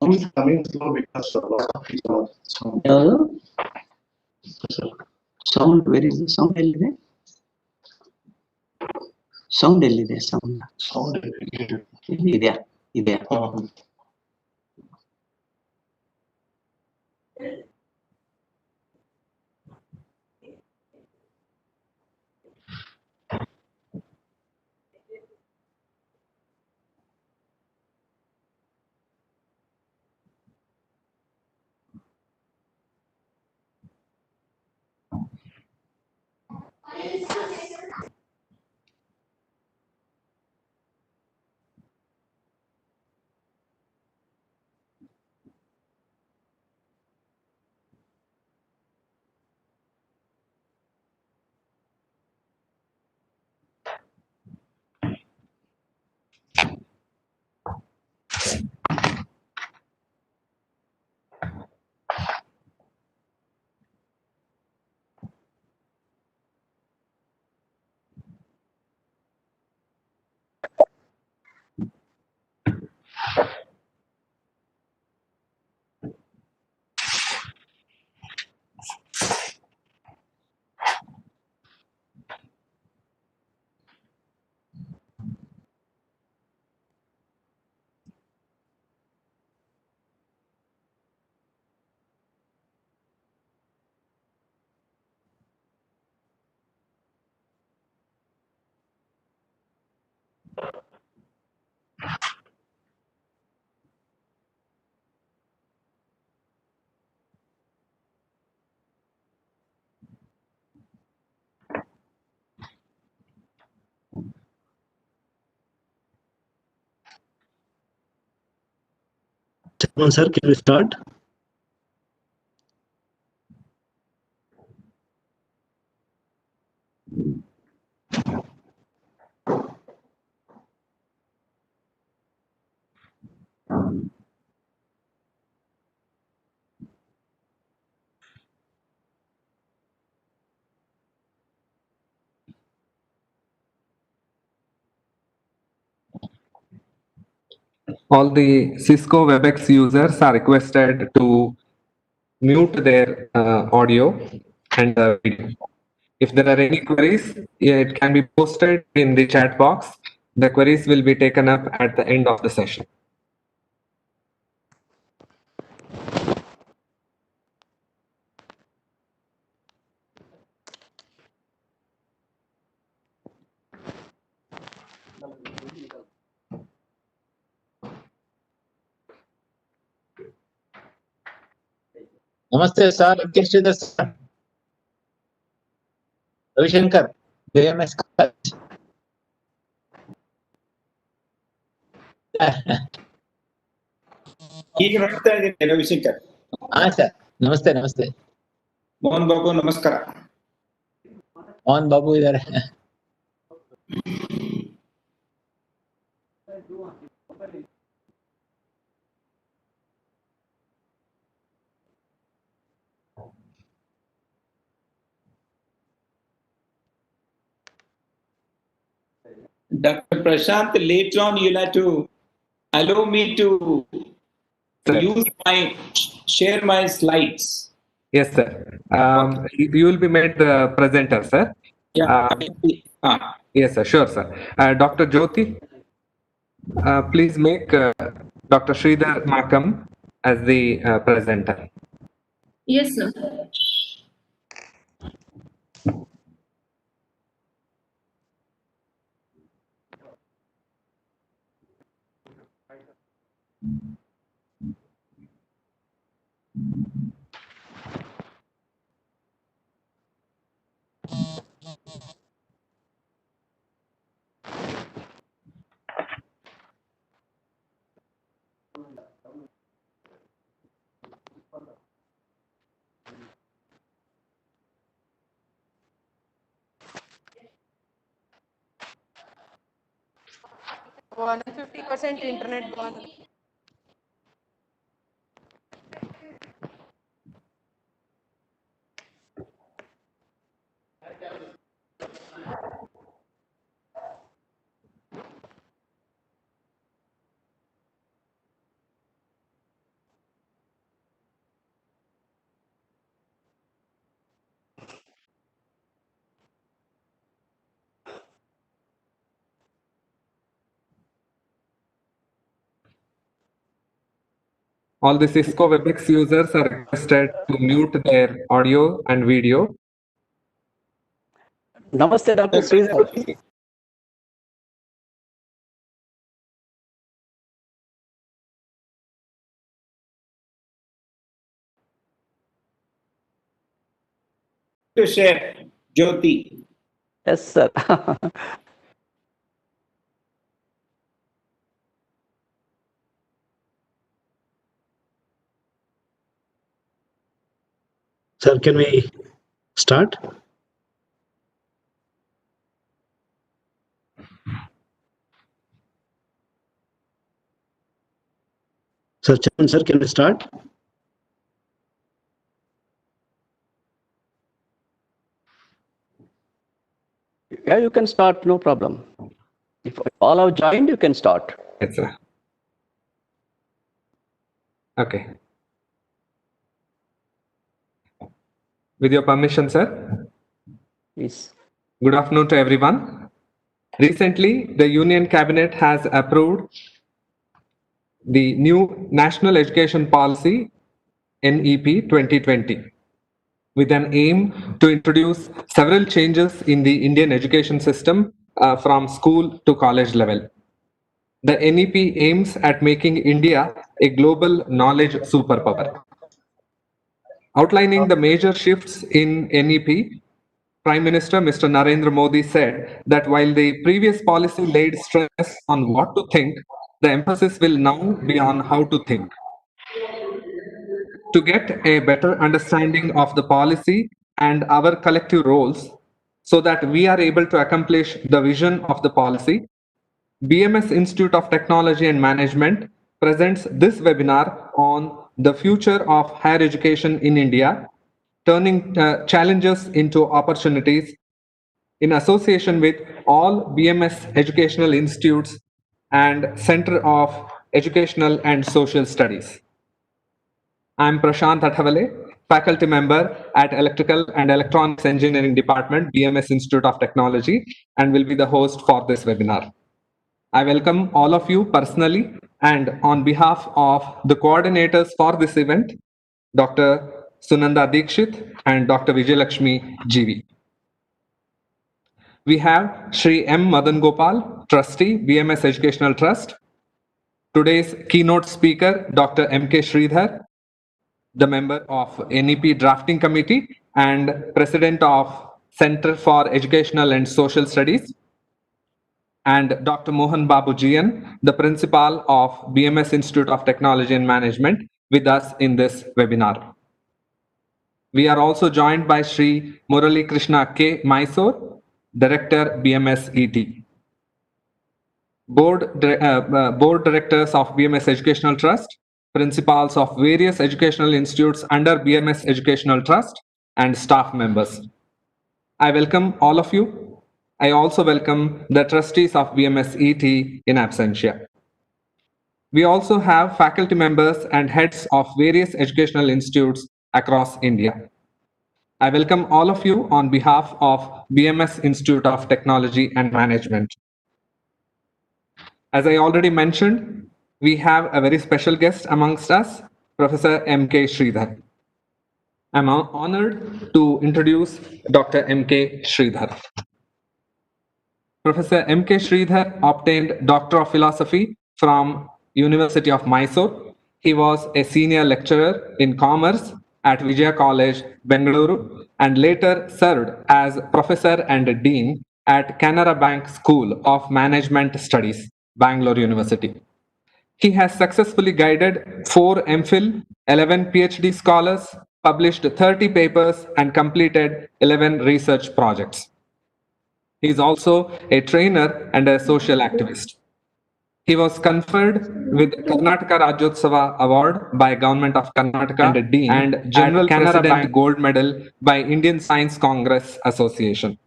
Sound is coming slow because a lot of people sound. Sound, where is the sound? Sound ಎಲ್ಲಿದೆ? Sound. Sound ಇದೆಯಾ? ಇದೆಯಾ? Sir, can we start? All the Cisco WebEx users are requested to mute their audio and video. If there are any queries, it can be posted in the chat box. The queries will be taken up at the end of the session. Namaste, sir. Sir. Ravishankar, BMSIT. ಈಗ ನೋಡ್ತಾ ಇದ್ದೀನಿ Ravishankar. Sir ನಮಸ್ತೆ ನಮಸ್ತೆ. ಮೋಹನ್ ಬಾಬು ನಮಸ್ಕಾರ. ಮೋಹನ್ ಬಾಬು ಇದ್ದಾರೆ. Dr. Prashant, later on you'll have to allow me to share my slides. Yes, sir. You will be made the presenter, sir. Yeah. Yes, sir. Sure, sir. Dr. Jyoti, please make Dr. Sridhar Makam as the presenter. Yes, sir. $150% internet bonus. All the Cisco WebEx users are requested to mute their audio and video. Namaste, Dr. Sridhar. To share, Jyoti. Yes, sir. Sir, can we start? Sir, Chairman, sir, can we start? Yeah, you can start, no problem. If all have joined, you can start. Yes, sir. Okay. With your permission, sir. Please. Good afternoon to everyone. Recently, the Union Cabinet has approved the new National Education Policy, NEP 2020, with an aim to introduce several changes in the Indian education system from school to college level. The NEP aims at making India a global knowledge superpower. Outlining the major shifts in NEP, Prime Minister Mr. Narendra Modi said that while the previous policy laid stress on what to think, the emphasis will now be on how to think. To get a better understanding of the policy and our collective roles so that we are able to accomplish the vision of the policy, BMS Institute of Technology and Management presents this webinar on the future of higher education in India, turning challenges into opportunities, in association with all BMS educational institutes and Center of Educational and Social Studies. I'm Prashant Athavale, faculty member at Electrical and Electronics Engineering Department, BMS Institute of Technology, and will be the host for this webinar. I welcome all of you personally and on behalf of the coordinators for this event, Dr. Sunanda Dikshit and Dr. Vijayalakshmi GV. We have Shri M. Madan Gopal, Trustee, BMS Educational Trust. Today's keynote speaker, Dr. M.K. Sridhar, the member of NEP Drafting Committee and President of Center for Educational and Social Studies. And Dr. Mohan Babu Jian, the Principal of BMS Institute of Technology and Management, with us in this webinar. We are also joined by Shri Murali Krishna K. Mysore, Director, BMSIT. Board Directors of BMS Educational Trust, Principals of various educational institutes under BMS Educational Trust, and staff members. I welcome all of you. I also welcome the trustees of BMSIT in absentia. We also have faculty members and heads of various educational institutes across India. I welcome all of you on behalf of BMS Institute of Technology and Management. As I already mentioned, we have a very special guest amongst us, Professor M.K. Sridhar. I'm honored to introduce Dr. M.K. Sridhar. Professor M.K. Sridhar obtained Doctor of Philosophy from University of Mysore. He was a senior lecturer in commerce at Vijaya College, Bengaluru, and later served as professor and dean at Canara Bank School of Management Studies, Bangalore University. He has successfully guided 4 MPhil, 11 PhD scholars, published 30 papers, and completed 11 research projects. He is also a trainer and a social activist. He was conferred with Karnataka Rajyotsava Award by Government of Karnataka and Dean and General Canara Bank Gold Medal by Indian Science Congress Association.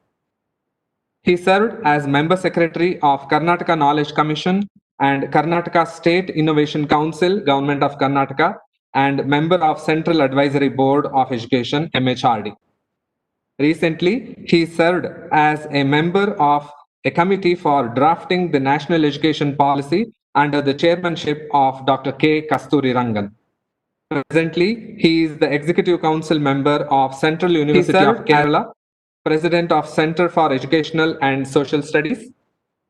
He served as Member Secretary of Karnataka Knowledge Commission and Karnataka State Innovation Council, Government of Karnataka, and member of Central Advisory Board of Education, MHRD. Recently, he served as a member of a committee for drafting the National Education Policy under the chairmanship of Dr. K. Kasturi Rangan. Presently, he is the Executive Council member of Central University of Kerala, President of Center for Educational and Social Studies,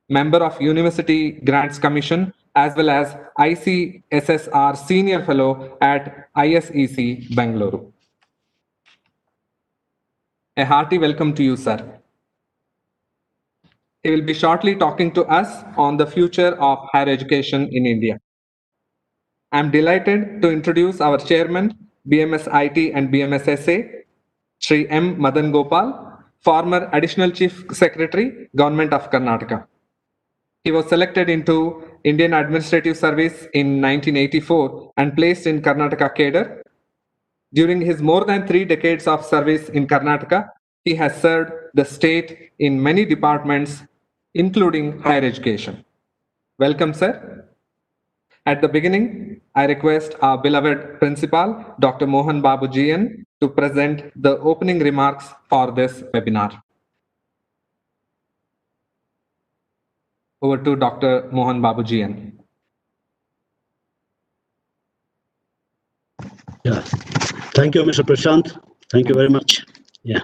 member of University Grants Commission, as well as ICSSR Senior Fellow at ISEC, Bangalore. A hearty welcome to you, sir. He will be shortly talking to us on the future of higher education in India. I am delighted to introduce our chairman, BMSIT and BMSSA, Sri M. Madan Gopal, former Additional Chief Secretary, Government of Karnataka. He was selected into Indian Administrative Service in 1984 and placed in Karnataka cadre. During his more than 3 decades of service in Karnataka, he has served the state in many departments, including higher education. Welcome, sir. At the beginning, I request our beloved principal, Dr. Mohan Babu GN, to present the opening remarks for this webinar. Over to Dr. Mohan Babu GN. Yeah. Thank you, Mr. Prashant. Thank you very much. Yeah.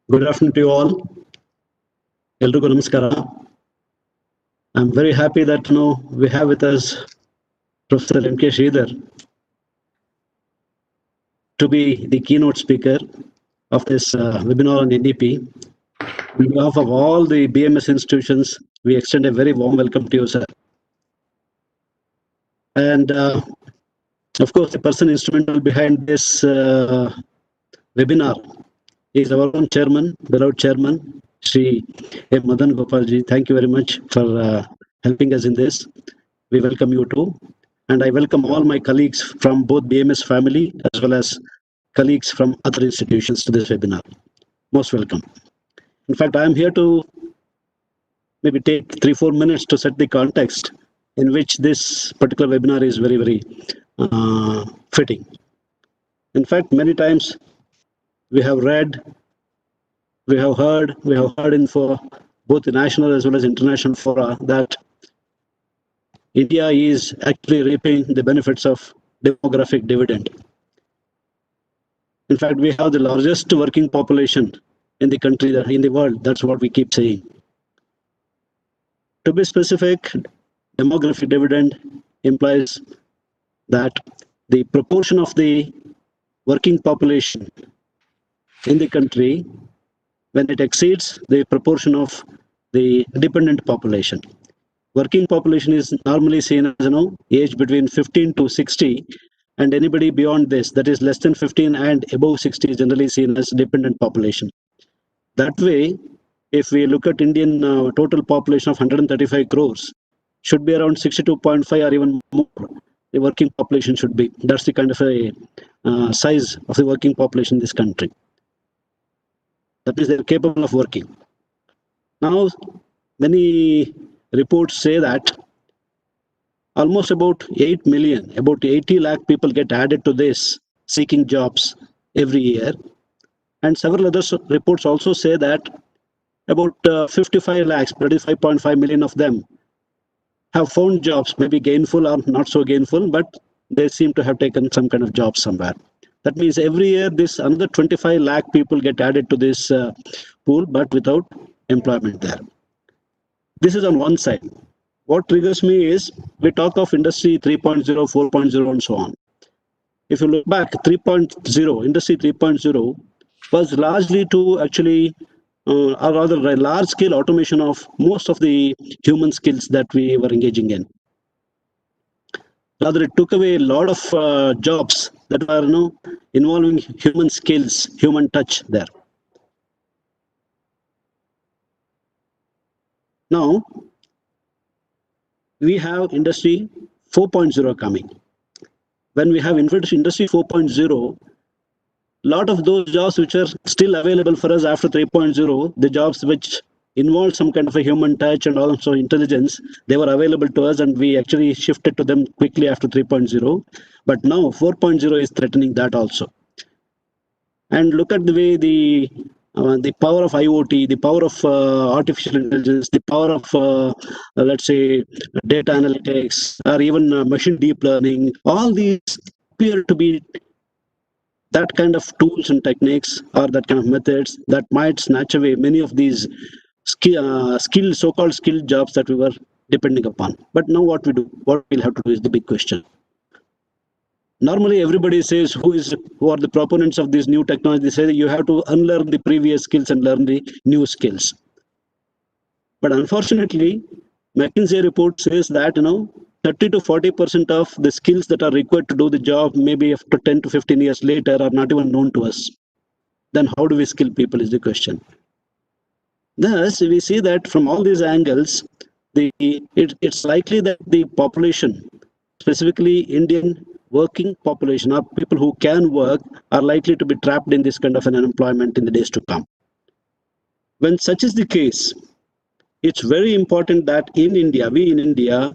Good afternoon to you all. Eldrigu namaskara. I'm very happy that we have with us Professor M.K. Sridhar to be the keynote speaker of this webinar on NEP. On behalf of all the BMS institutions, we extend a very warm welcome to you, sir. And of course, the person instrumental behind this webinar is our own chairman, beloved chairman, Sri M. Madan Gopalji. Thank you very much for helping us in this. We welcome you too. And I welcome all my colleagues from both BMS family as well as colleagues from other institutions to this webinar. Most welcome. In fact, I am here to maybe take 3-4 minutes to set the context in which this particular webinar is very, very fitting. In fact, many times we have read, we have heard info, both the national as well as international fora, that India is actually reaping the benefits of demographic dividend. In fact, we have the largest working population in the country, in the world. That's what we keep saying. To be specific, demographic dividend implies that the proportion of the working population in the country, when it exceeds the proportion of the dependent population. Working population is normally seen as, age between 15 to 60, and anybody beyond this, that is less than 15 and above 60, is generally seen as dependent population. That way, if we look at Indian total population of 135 crores, should be around 62.5 or even more. The working population should be. That's the kind of a size of the working population in this country. That means they're capable of working. Now, many reports say that almost about 8 million, about 80 lakh people get added to this seeking jobs every year. And several other reports also say that about 55 lakhs, 35.5 million of them have found jobs, maybe gainful or not so gainful, but they seem to have taken some kind of job somewhere. That means every year this another 25 lakh people get added to this pool, but without employment there. This is on one side. What triggers me is we talk of industry 3.0, 4.0 and so on. If you look back, 3.0, industry 3.0 was largely to actually or rather a large-scale automation of most of the human skills that we were engaging in. Rather, it took away a lot of jobs that were involving human skills, human touch there. Now, we have industry 4.0 coming. When we have industry 4.0, lot of those jobs which are still available for us after 3.0, the jobs which involve some kind of a human touch and also intelligence, they were available to us and we actually shifted to them quickly after 3.0. But now 4.0 is threatening that also. And look at the way the power of IoT, the power of artificial intelligence, the power of, let's say, data analytics, or even machine deep learning, all these appear to be that kind of tools and techniques or that kind of methods that might snatch away many of these so-called skilled jobs that we were depending upon. But now what we'll have to do is the big question. Normally, everybody says who are the proponents of these new technology. They say you have to unlearn the previous skills and learn the new skills. But unfortunately, McKinsey report says that 30 to 40% of the skills that are required to do the job, maybe after 10 to 15 years later, are not even known to us. Then how do we skill people is the question. Thus, we see that from all these angles, it's likely that the population, specifically Indian working population, or people who can work, are likely to be trapped in this kind of an unemployment in the days to come. When such is the case, it's very important that we in India,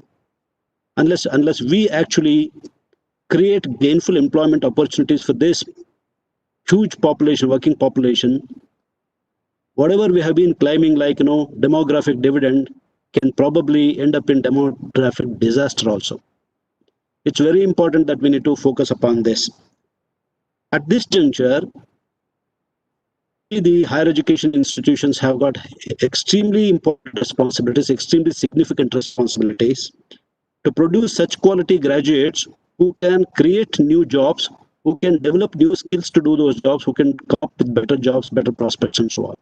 unless we actually create gainful employment opportunities for this huge population, working population, whatever we have been claiming like, demographic dividend can probably end up in demographic disaster also. It's very important that we need to focus upon this. At this juncture, the higher education institutions have got extremely important responsibilities, extremely significant responsibilities to produce such quality graduates who can create new jobs, who can develop new skills to do those jobs, who can come up with better jobs, better prospects, and so on.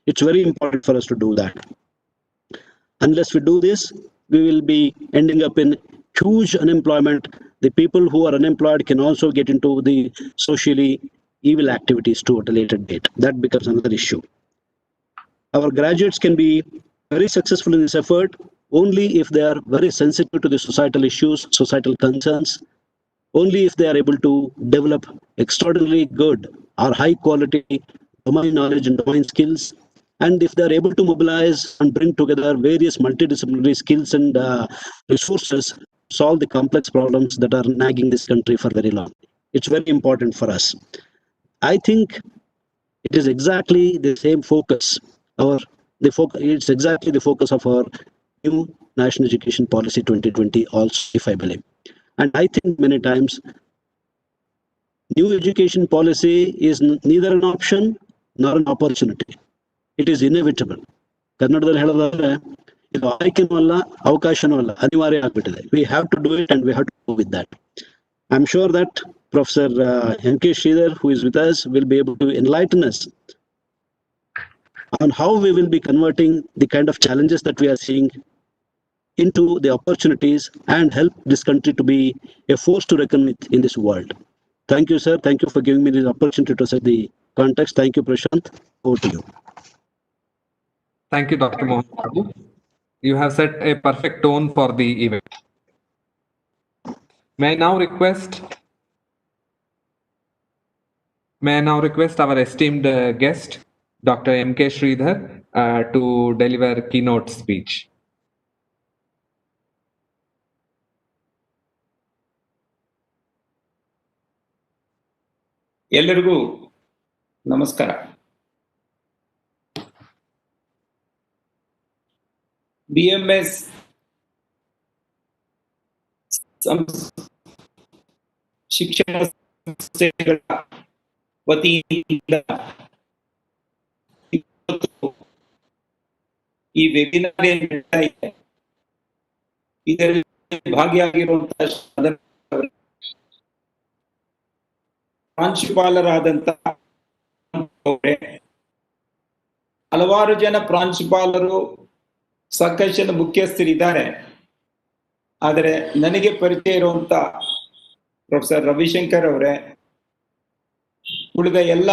It's very important for us to do that. Unless we do this, we will be ending up in huge unemployment. The people who are unemployed can also get into the socially evil activities too at a later date. That becomes another issue. Our graduates can be very successful in this effort only if they are very sensitive to the societal issues, societal concerns, only if they are able to develop extraordinarily good or high quality domain knowledge and domain skills, and if they are able to mobilize and bring together various multidisciplinary skills and resources to solve the complex problems that are nagging this country for very long. It's very important for us. I think it is exactly the same focus. It's exactly the focus of our new National Education Policy 2020 also, if I believe. And I think many times, new education policy is neither an option nor an opportunity. It is inevitable. ಕನ್ನಡದಲ್ಲಿ ಹೇಳೋದಾದ್ರೆ ಇದು ಆಯ್ಕೆನೂ ಅಲ್ಲ ಅವಕಾಶನೂ ಅಲ್ಲ ಅನಿವಾರ್ಯ ಆಗ್ಬಿಟ್ಟಿದೆ. We have to do it and we have to go with that. I'm sure that Professor M.K. Sridhar, who is with us, will be able to enlighten us on how we will be converting the kind of challenges that we are seeing into the opportunities and help this country to be a force to reckon with in this world. Thank you, sir. Thank you for giving me this opportunity to set the context. Thank you, Prashant. Over to you. Thank you, Dr. Mohan Babu. You have set a perfect tone for the event. May I now request our esteemed guest, Dr. M.K. Sridhar, to deliver keynote speech. ಎಲ್ಲರಿಗೂ ನಮಸ್ಕಾರ. BMS ಶಿಕ್ಷಣ ಸಂಸ್ಥೆಗಳ ವತಿಯಿಂದ ಈ webinar ಇದರಲ್ಲಿ ಭಾಗಿಯಾಗಿರುವಂತಹ ಪ್ರಾಂಶುಪಾಲರಾದಂತಹ ಹಲವಾರು ಜನ ಪ್ರಾಂಶುಪಾಲರು, ಸಾಕಷ್ಟು ಜನ ಮುಖ್ಯಸ್ಥರಿದ್ದಾರೆ. ಆದರೆ ನನಗೆ ಪರಿಚಯ ಇರುವಂತ ಪ್ರೊಫೆಸರ್ ರವಿಶಂಕರ್ ಅವರೇ, ಉಳಿದ ಎಲ್ಲ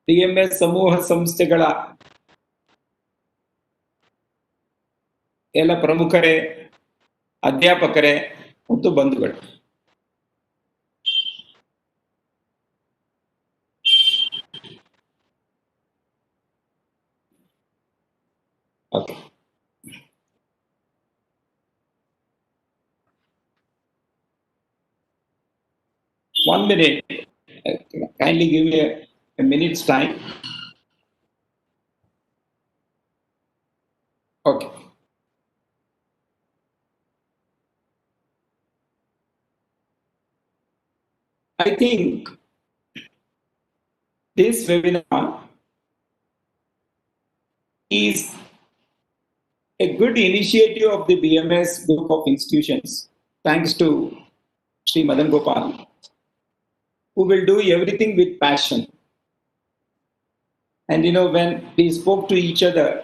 BMS ಸಮೂಹ ಸಂಸ್ಥೆಗಳ ಎಲ್ಲ ಪ್ರಮುಖರೇ, ಅಧ್ಯಾಪಕರೇ ಮತ್ತು ಬಂಧುಗಳು, okay. One minute. Kindly give me a minute's time. Okay. I think this webinar is a good initiative of the BMS group of institutions, thanks to Sri Madan Gopal, who will do everything with passion. And when we spoke to each other,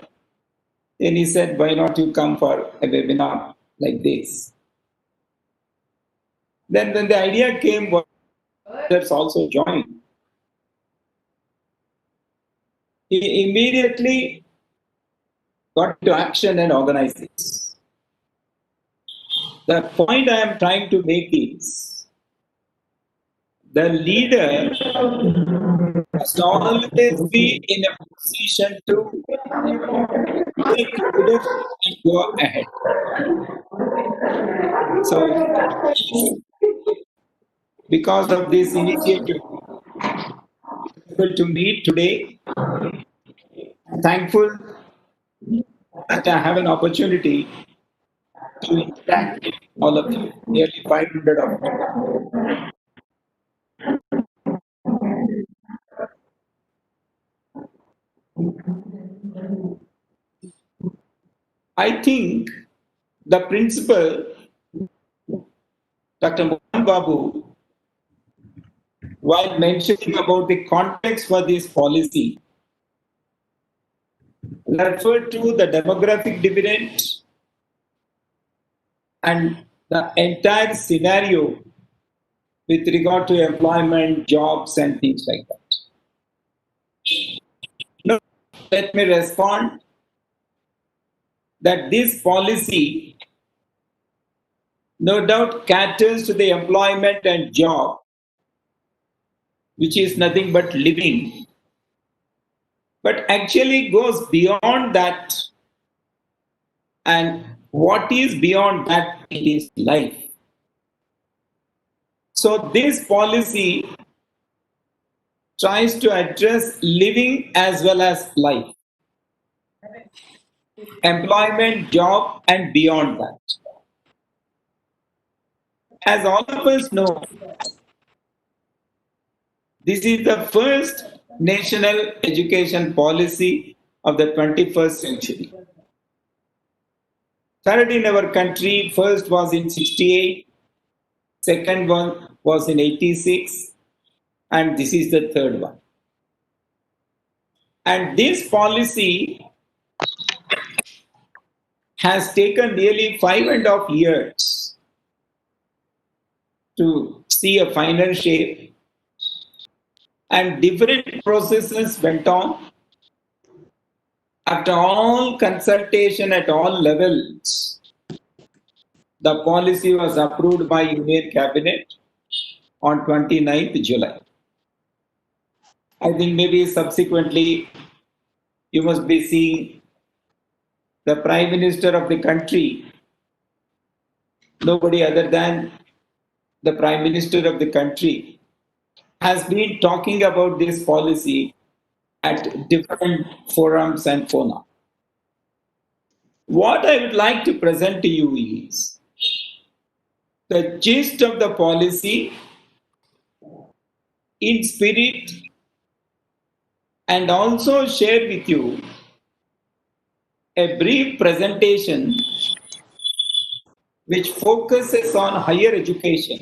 then he said, why not you come for a webinar like this? Then when the idea came, others also joined. He immediately got into action and organized this. The point I am trying to make is, the leader must always be in a position to take leadership and go ahead. So, because of this initiative, able to meet today, thankful that I have an opportunity to interact with all of you, nearly 500 of you. I think the principal, Dr. Mohan Babu, while mentioning about the context for this policy, referred to the demographic dividend and the entire scenario with regard to employment, jobs, and things like that. Now, let me respond that this policy no doubt caters to the employment and job, which is nothing but living, but actually goes beyond that. And what is beyond that? It is life. So this policy tries to address living as well as life, employment, job, and beyond that. As all of us know, this is the first national education policy of the 21st century. Third in our country, first was in 68, second one was in 86, and this is the third one. And this policy has taken nearly 5.5 years to see a final shape, and different processes went on. After all consultation at all levels, the policy was approved by Union Cabinet on 29th July. I think maybe subsequently you must be seeing the Prime Minister of the country, nobody other than the Prime Minister of the country, has been talking about this policy at different forums and fora. What I would like to present to you is the gist of the policy in spirit, and also share with you a brief presentation which focuses on higher education.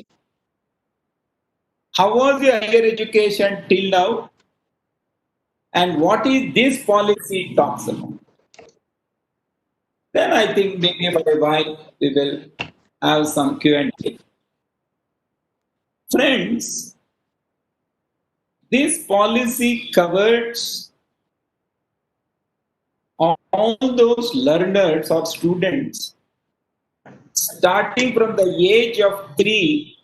How was your higher education till now? And what is this policy talks about? Then I think maybe for a while we will have some Q&A. Friends, this policy covers all those learners or students starting from the age of 3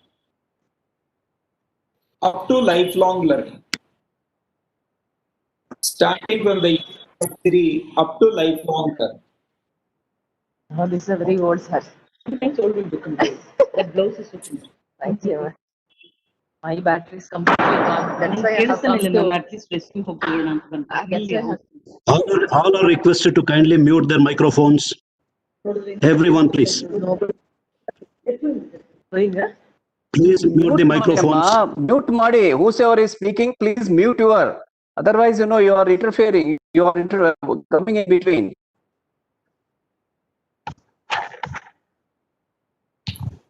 up to lifelong learning. Starting from the age of 3 up to lifelong learning. Oh, this is a very old sir. That blouse is okay. Thank you. My battery is completely gone. That's why I have come to... At least rescue for All are requested to kindly mute their microphones. Everyone, please. Going, Please mute the microphones. Mute Madi. Whosoever is speaking, please mute your. Otherwise, you are interfering. You are coming in between.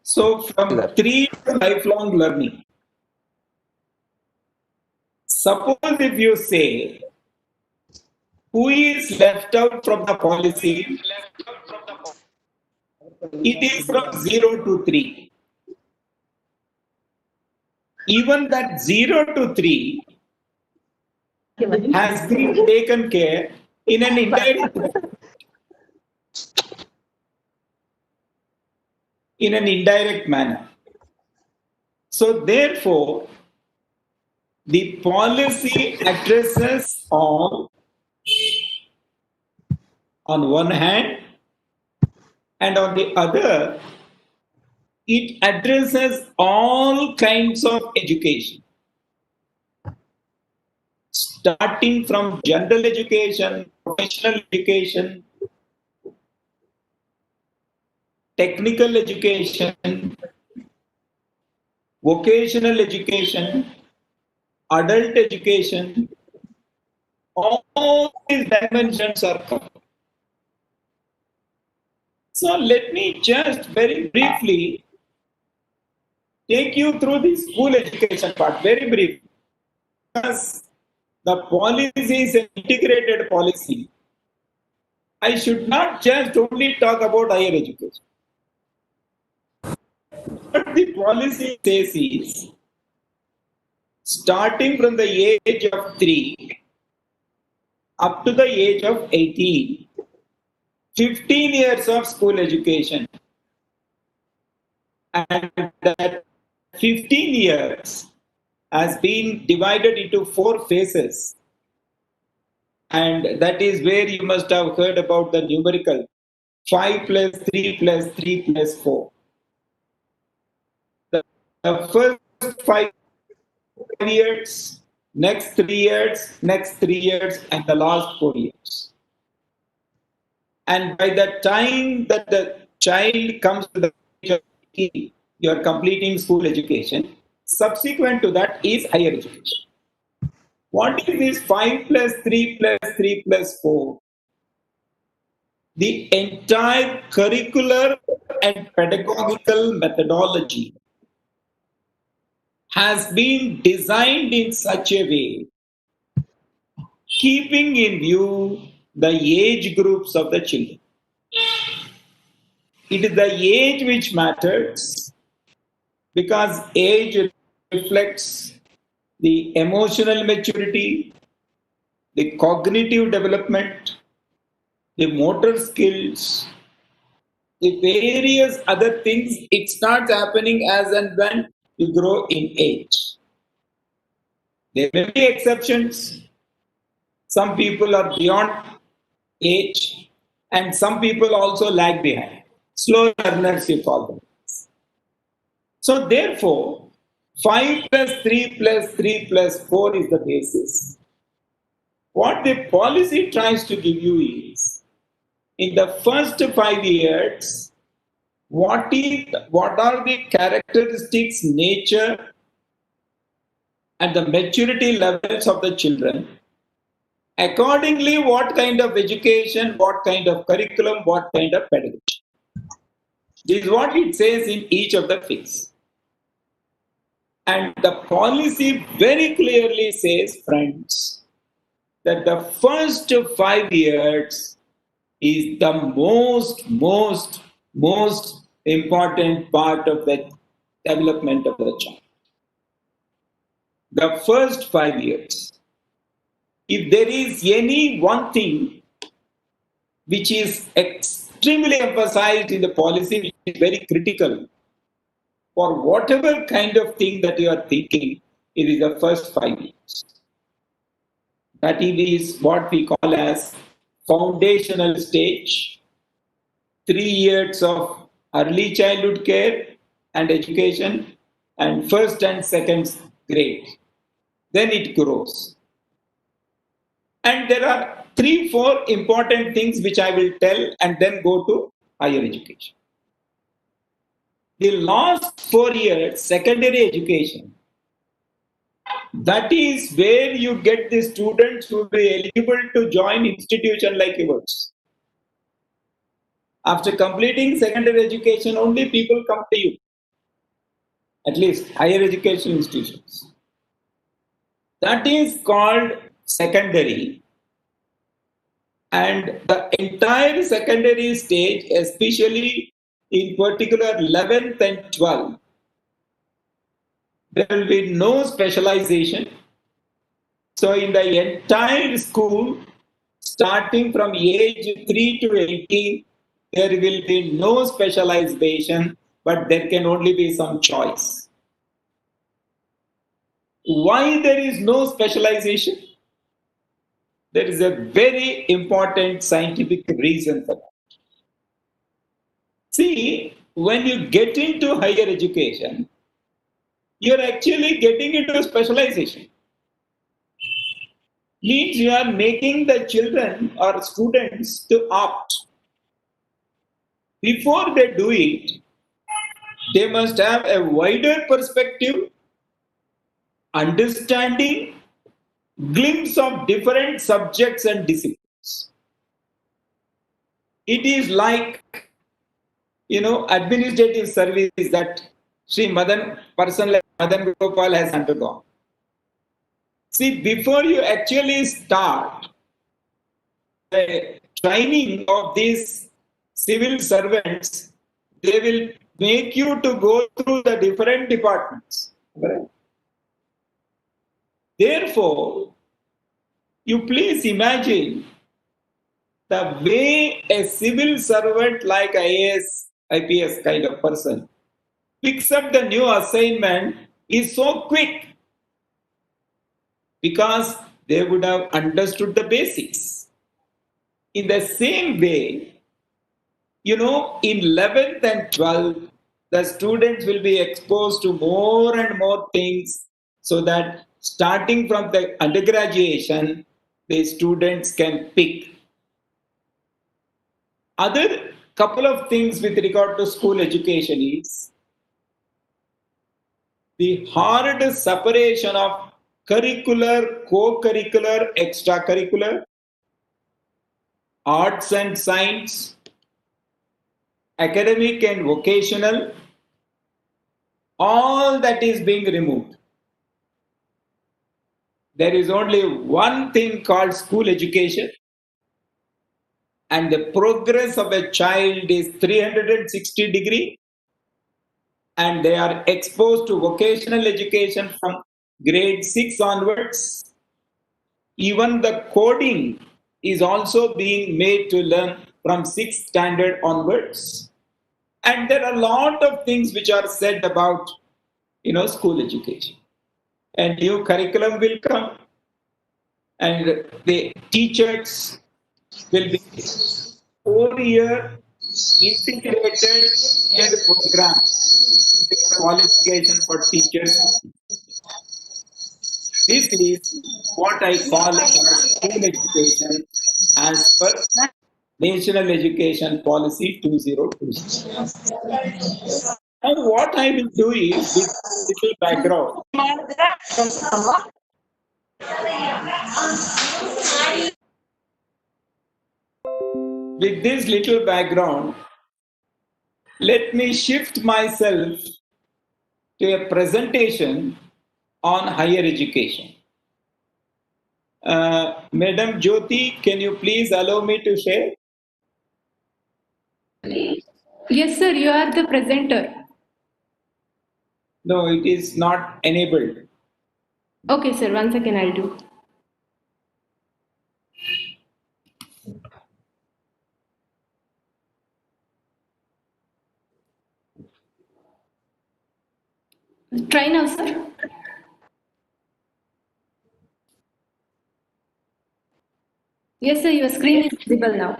So from 3 to lifelong learning. Suppose if you say, who is left out from the policy? It is from 0 to 3. Even that 0 to 3 has been taken care in an indirect way. In an indirect manner. So therefore, the policy addresses all on one hand, and on the other, it addresses all kinds of education. Starting from general education, professional education, technical education, vocational education, adult education, all these dimensions are covered. So let me just very briefly take you through the school education part, very briefly. Because the policy is an integrated policy, I should not just only talk about higher education. What the policy says is, starting from the age of 3 up to the age of 18, 15 years of school education. And that 15 years has been divided into 4 phases. And that is where you must have heard about the numerical 5 plus 3 plus 3 plus 4. The first 5 years, next 3 years, next 3 years, and the last 4 years. And by the time that the child comes to the age of 18, you are completing school education. Subsequent to that is higher education. What is this 5 plus 3 plus 3 plus 4? The entire curricular and pedagogical methodology has been designed in such a way, keeping in view the age groups of the children. It is the age which matters, because age reflects the emotional maturity, the cognitive development, the motor skills, the various other things. It starts happening as and when you grow in age. There may be exceptions. Some people are beyond age, and some people also lag behind. Slow learners, you call them. So therefore, 5 plus 3 plus 3 plus 4 is the basis. What the policy tries to give you is, in the first 5 years, what are the characteristics, nature, and the maturity levels of the children? Accordingly, what kind of education, what kind of curriculum, what kind of pedagogy? This is what it says in each of the phases. And the policy very clearly says, friends, that the first 5 years is the most important part of the development of the child. The first 5 years. If there is any one thing which is extremely emphasized in the policy, which is very critical for whatever kind of thing that you are thinking, it is the first 5 years. That is what we call as foundational stage, 3 years of early childhood care and education, and first and second grade. Then it grows. And there are 3-4 important things which I will tell and then go to higher education. the last 4 years, secondary education, that is where you get the students who will be eligible to join institution like yours. After completing secondary education, only people come to you, at least higher education institutions. That is called secondary. And the entire secondary stage, especially in particular 11th and 12th, there will be no specialization. So in the entire school, starting from age 3 to 18, there will be no specialization, but there can only be some choice. Why there is no specialization? There is a very important scientific reason for that. See, when you get into higher education, you're actually getting into specialization. Means you are making the children or students to opt. Before they do it, they must have a wider perspective, understanding, glimpse of different subjects and disciplines. It is like, administrative service that person like Madan Gopal has undergone. See, before you actually start the training of these civil servants, they will make you to go through the different departments. Right? Therefore, you please imagine the way a civil servant like IAS, IPS kind of person picks up the new assignment is so quick, because they would have understood the basics. In the same way, in 11th and 12th, the students will be exposed to more and more things, so that starting from the undergraduation, the students can pick. Other couple of things with regard to school education is the hard separation of curricular, co-curricular, extracurricular, arts and science, academic and vocational, all that is being removed. There is only one thing called school education, and the progress of a child is 360 degree, and they are exposed to vocational education from grade 6 onwards. Even the coding is also being made to learn from 6th standard onwards. And there are a lot of things which are said about, school education. A new curriculum will come, and the teachers will be 4-year integrated program qualification for teachers. This is what I call as school education as per National Education Policy 2020. And what I will do is, with little background, with this little background, let me shift myself to a presentation on higher education. Madam Jyoti, can you please allow me to share? Yes, sir, you are the presenter. No, it is not enabled. Okay, sir, 1 second, I'll do. Try now, sir. Yes, sir, your screen is visible now.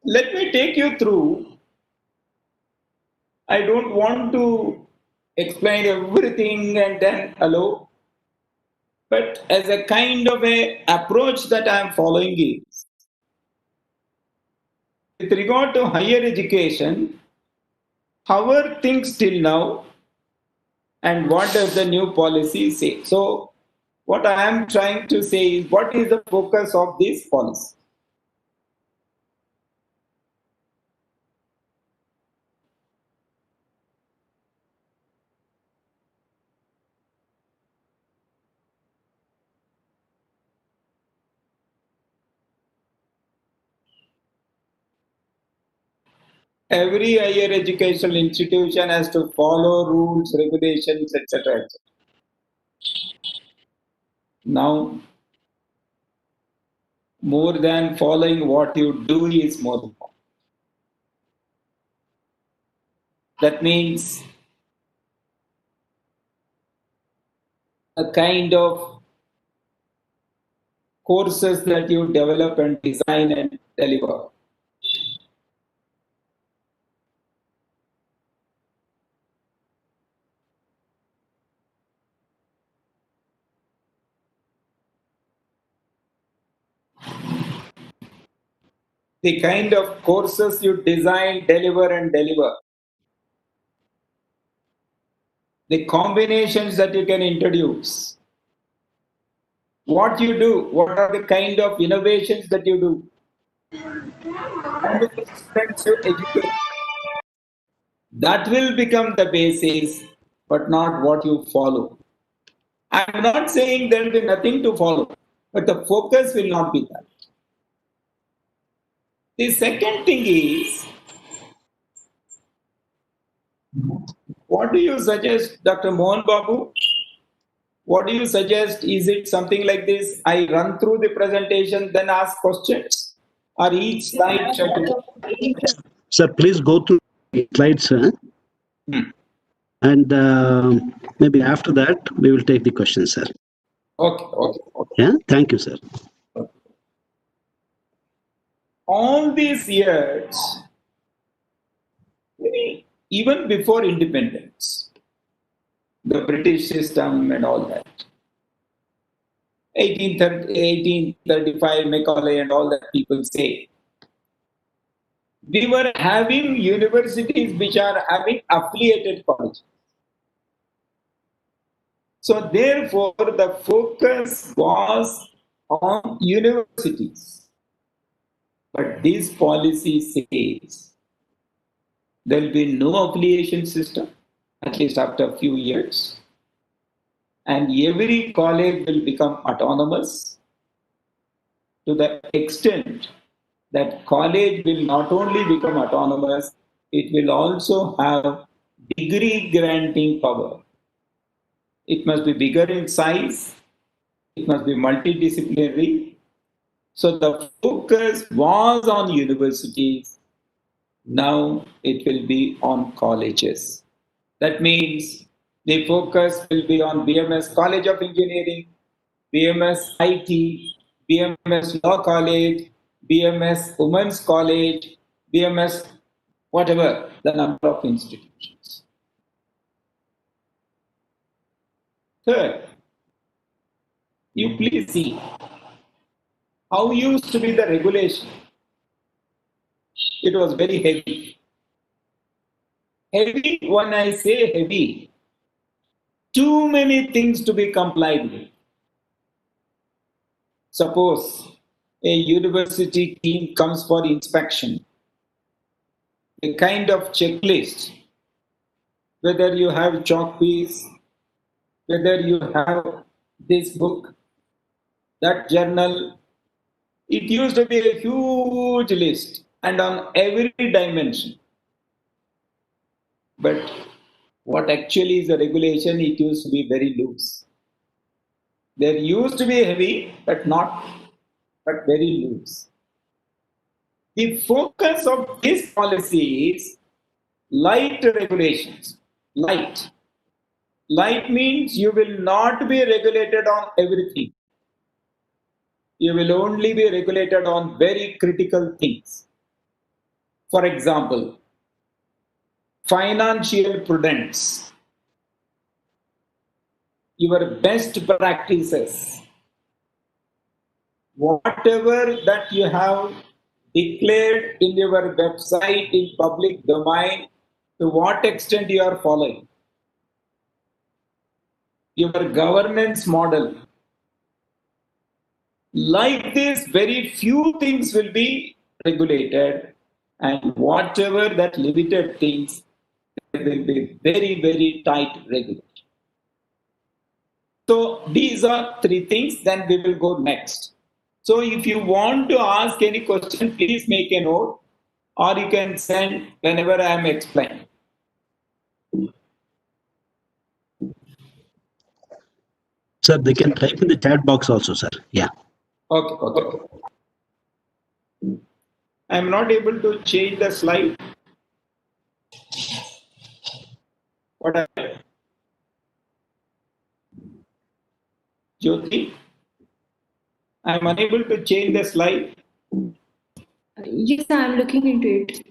Let me take you through. I don't want to explain everything and then allow, but as a kind of a approach that I am following is, with regard to higher education, how are things till now and what does the new policy say? So, what I am trying to say is what is the focus of this policy? Every higher educational institution has to follow rules, regulations, etc. etc. Now, more than following what you do is more important. That means a kind of courses that you develop and design and deliver. The kind of courses you design, deliver, and deliver. The combinations that you can introduce. What you do, what are the kind of innovations that you do. And the students you educate. That will become the basis, but not what you follow. I'm not saying there will be nothing to follow, but the focus will not be that. The second thing is, what do you suggest, Dr. Mohan Babu? What do you suggest? Is it something like this? I run through the presentation, then ask questions? Or each slide should be... Sir, please go through the slides, and maybe after that we will take the questions, sir. Okay. Yeah, thank you, sir. All these years, even before independence, the British system and all that, 1835, Macaulay and all that people say, we were having universities which are having affiliated colleges. So therefore, the focus was on universities. But this policy says there will be no affiliation system, at least after a few years. And every college will become autonomous to the extent that college will not only become autonomous, it will also have degree granting power. It must be bigger in size, it must be multidisciplinary. So the focus was on universities, now it will be on colleges. That means the focus will be on BMS College of Engineering, BMSIT, BMS Law College, BMS Women's College, BMS whatever the number of institutions. Third, you please see how used to be the regulation. It was very heavy. Heavy, when I say heavy, too many things to be complied with. Suppose a university team comes for inspection, a kind of checklist, whether you have chalk piece, whether you have this book, that journal. It used to be a huge list and on every dimension. But what actually is the regulation, it used to be very loose. There used to be heavy, but very loose. The focus of this policy is light regulations. Light. Light means you will not be regulated on everything. You will only be regulated on very critical things. For example, financial prudence, your best practices, whatever that you have declared in your website in public domain, to what extent you are following. Your governance model. Like this, very few things will be regulated, and whatever that limited things, there will be very, very tight regulation. So these are three things, then we will go next. So if you want to ask any question, please make a note, or you can send whenever I am explaining. Sir, they can type in the chat box also, sir. Yeah. Okay. I am not able to change the slide. What happened? Jyoti, I am unable to change the slide. Yes, I am looking into it.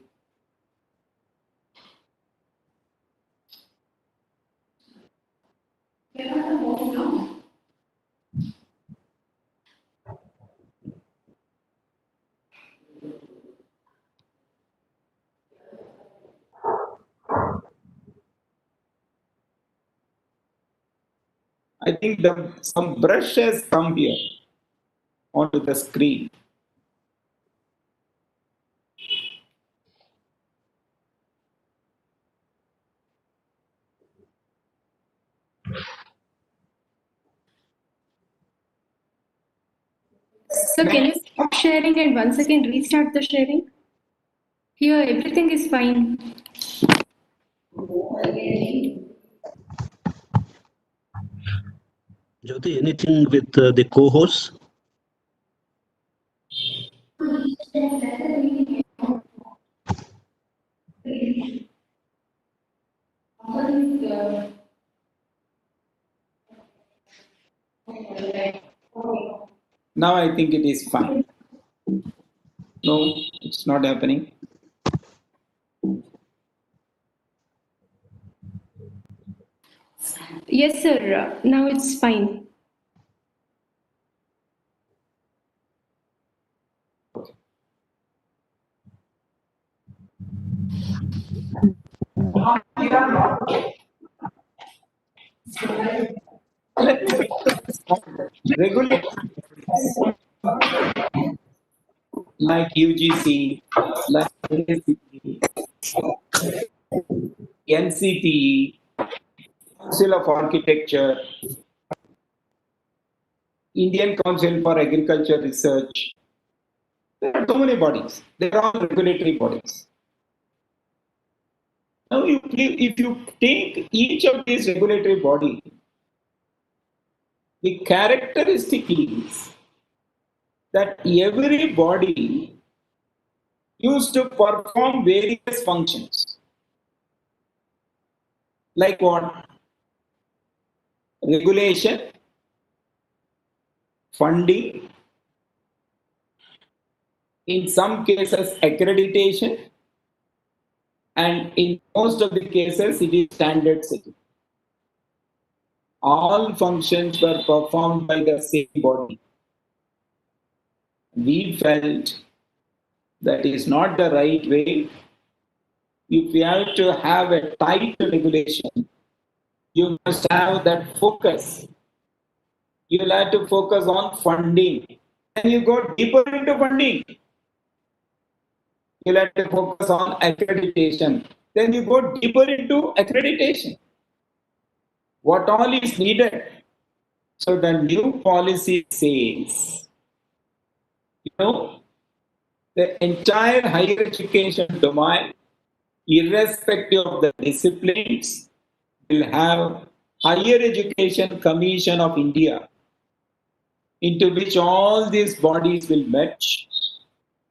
I think some brush has come here onto the screen. So can you stop sharing and 1 second restart the sharing? Here everything is fine. Jyoti, anything with the co-host? Now I think it is fine. No, it's not happening. Yes, sir. Now it's fine. Regulate like UGC, like NCTE, Council of Architecture, Indian Council for Agriculture Research. There are so many bodies. They are all regulatory bodies. Now, if you take each of these regulatory bodies, the characteristic is that every body used to perform various functions. Like what? Regulation, funding, in some cases accreditation, and in most of the cases it is standard setting. All functions were performed by the same body. We felt that is not the right way. If you have to have a tight regulation, you must have that focus. You will have to focus on funding. And you go deeper into funding. You'll have to focus on accreditation. Then you go deeper into accreditation. What all is needed? So the new policy says, the entire higher education domain, irrespective of the disciplines, will have Higher Education Commission of India, into which all these bodies will merge,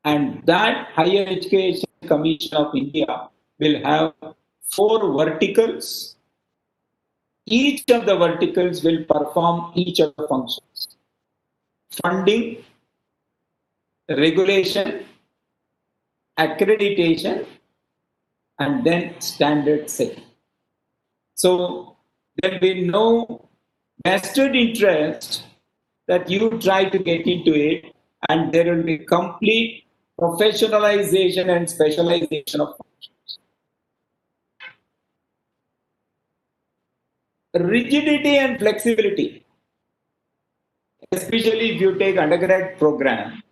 and that Higher Education Commission of India will have 4 verticals. Each of the verticals will perform each of the functions: funding, regulation, accreditation, and then standard setting. So there will be no vested interest that you try to get into it, and there will be complete professionalization and specialization of functions. Rigidity and flexibility, especially if you take undergrad program.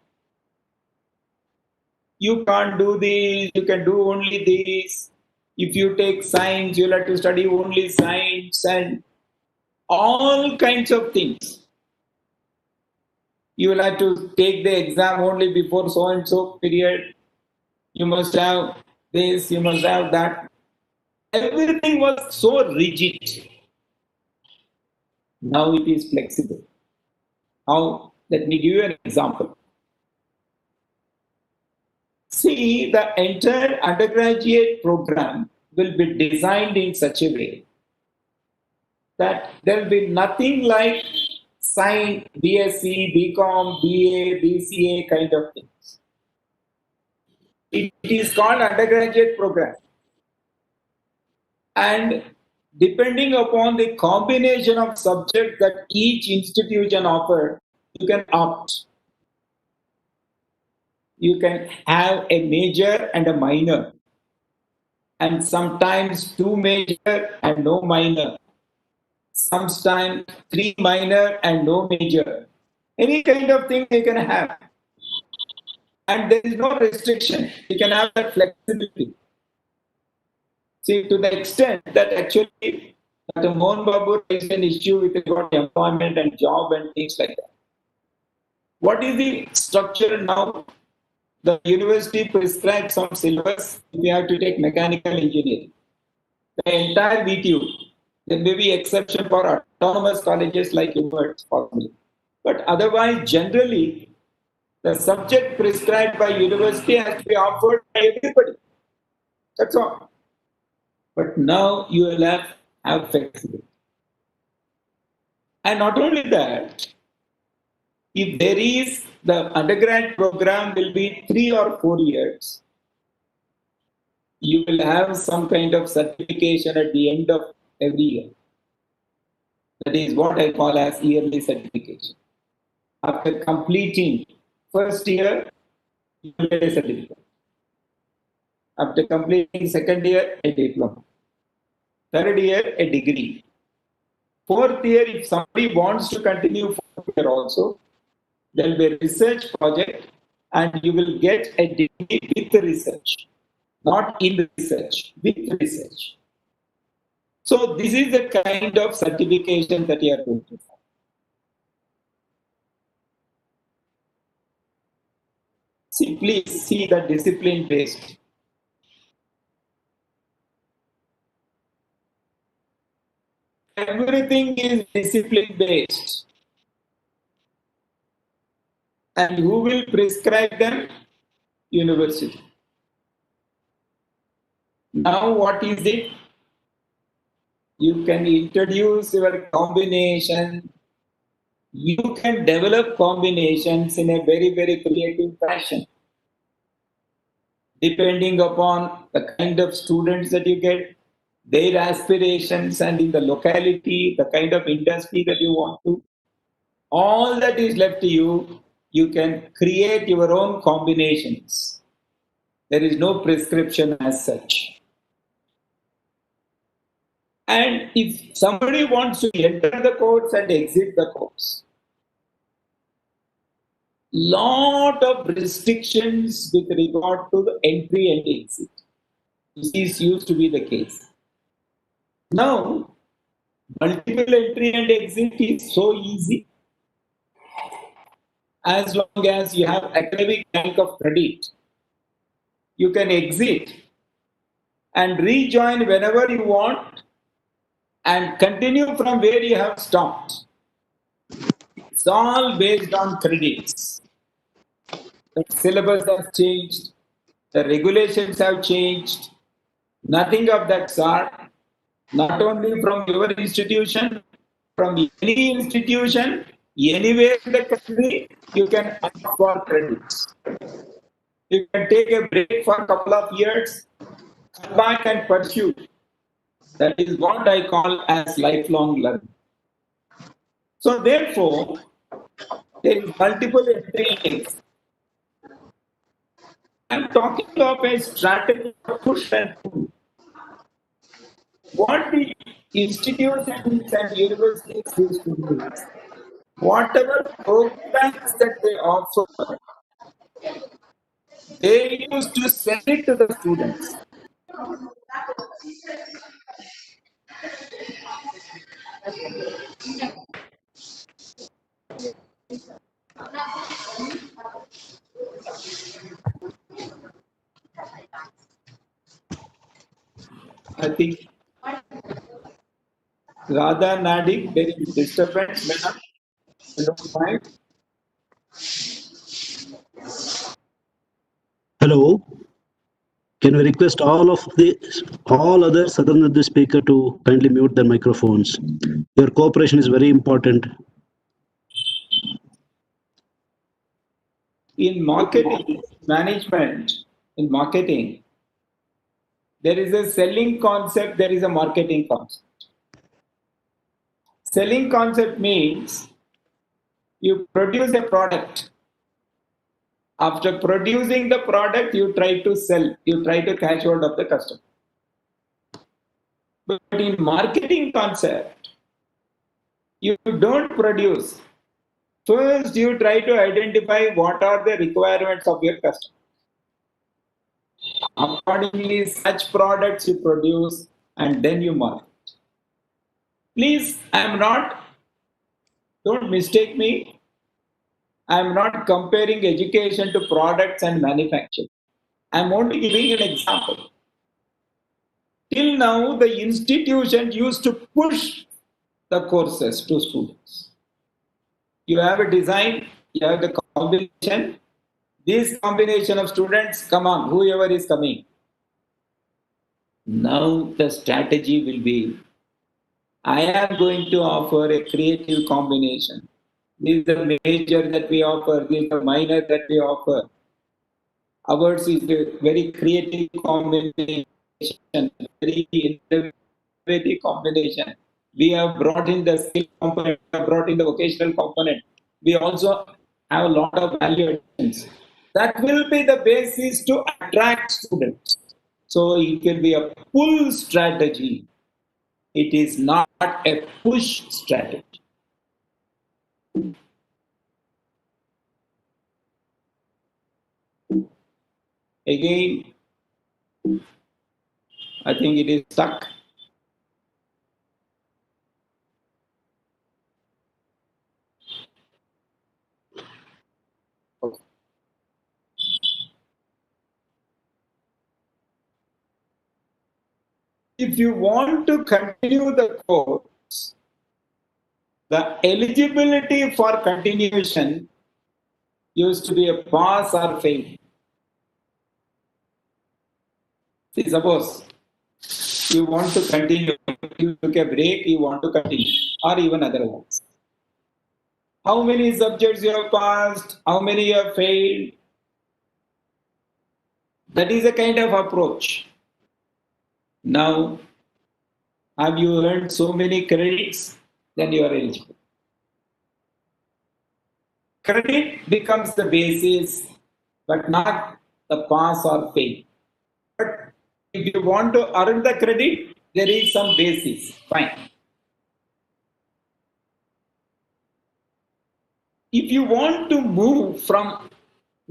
You can't do this, you can do only this. If you take science, you'll have to study only science and all kinds of things. You will have to take the exam only before so and so period. You must have this, you must have that. Everything was so rigid. Now it is flexible. Now, let me give you an example. See, the entire undergraduate program will be designed in such a way that there will be nothing like Science, BSc, BCom, BA, BCA kind of things. It is called undergraduate program. And depending upon the combination of subjects that each institution offers, you can opt. You can have a major and a minor, and sometimes 2 major and no minor, sometimes 3 minor and no major. Any kind of thing you can have. And there is no restriction. You can have that flexibility. See, to the extent that actually Dr. Mohan Babu raised an issue with regard to employment and job and things like that. What is the structure now? The university prescribes some syllabus. We have to take mechanical engineering. The entire VTU. There may be exception for autonomous colleges like yours, possibly. But otherwise, generally, the subject prescribed by university has to be offered by everybody. That's all. But now you will have flexibility. And not only that, if there is, the undergrad program will be 3 or 4 years, you will have some kind of certification at the end of every year. That is what I call as yearly certification. After completing first year, you will get a certificate. After completing second year, a diploma. Third year, a degree. Fourth year, if somebody wants to continue fourth year also, there will be a research project and you will get a degree with research, not in research, with research. So this is the kind of certification that you are going to have. See, please see the discipline based. Everything is discipline based. And who will prescribe them? University. Now what is it? You can introduce your combination. You can develop combinations in a very, very creative fashion. Depending upon the kind of students that you get, their aspirations, and in the locality, the kind of industry that you want to. All that is left to you. You can create your own combinations. There is no prescription as such. And if somebody wants to enter the course and exit the course, lot of restrictions with regard to the entry and exit. This used to be the case. Now, multiple entry and exit is so easy. As long as you have academic bank of credit, you can exit and rejoin whenever you want and continue from where you have stopped. It's all based on credits. The syllabus has changed, the regulations have changed, nothing of that sort. Not only from your institution, from any institution, anywhere in the country, you can ask for credits. You can take a break for a couple of years, come back and pursue. That is what I call as lifelong learning. So therefore, there is multiple entry and exit. I'm talking of a strategy of push and pull. What the institutions and universities used to do is, whatever programs that they offer, they used to sell it to the students. I think Radha Nadik, there is disturbance, madam. You don't mind? Hello. Can we request all others other than the speaker to kindly mute their microphones? Your cooperation is very important. In marketing management, in marketing, there is a selling concept, there is a marketing concept. Selling concept means you produce a product. After producing the product, you try to sell, you try to catch hold of the customer. But in marketing concept, you don't produce. First, you try to identify what are the requirements of your customer. Accordingly, such products you produce and then you market. Please, don't mistake me. I'm not comparing education to products and manufacturing. I'm only giving an example. Till now, the institution used to push the courses to students. You have a design, you have the combination. This combination of students, come on, whoever is coming. Now the strategy will be, I am going to offer a creative combination. This is the major that we offer, this is the minor that we offer. Ours is a very creative combination, very innovative combination. We have brought in the skill component, we have brought in the vocational component. We also have a lot of value additions. That will be the basis to attract students. So it will be a pull strategy. It is not a push strategy. Again, I think it is stuck. If you want to continue the course, the eligibility for continuation used to be a pass or fail. See, suppose you want to continue, you took a break, you want to continue, or even otherwise. How many subjects you have passed, how many you have failed? That is a kind of approach. Now, have you earned so many credits? Then you are eligible. Credit becomes the basis, but not the pass or fail. But if you want to earn the credit, there is some basis. Fine. If you want to move from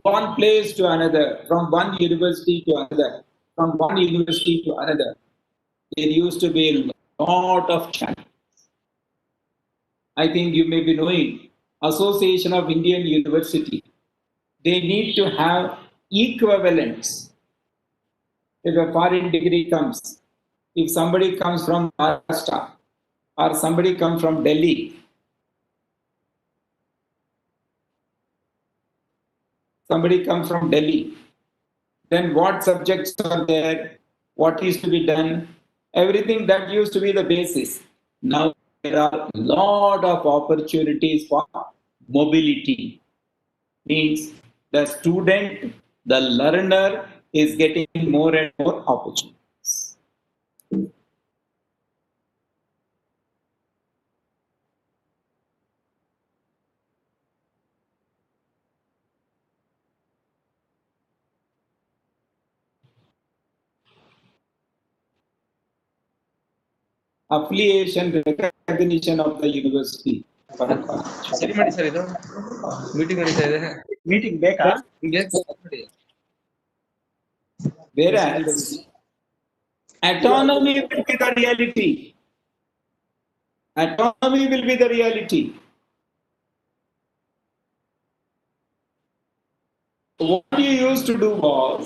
one place to another, from one university to another, from one university to another, there used to be a lot of challenges. I think you may be knowing Association of Indian University. They need to have equivalents. If a foreign degree comes, if somebody comes from Maharashtra or somebody comes from Delhi, then what subjects are there, what is to be done, everything that used to be the basis. Now there are a lot of opportunities for mobility. Means the student, the learner is getting more and more opportunities. affiliation recognition of the university for a college. ಸರಿ ಮಾಡಿ sir ಇದು meeting ನಡೀತಾ ಇದೆ meeting ಬೇಕಾ? Whereas autonomy will be the reality. Autonomy will be the reality. What you used to do was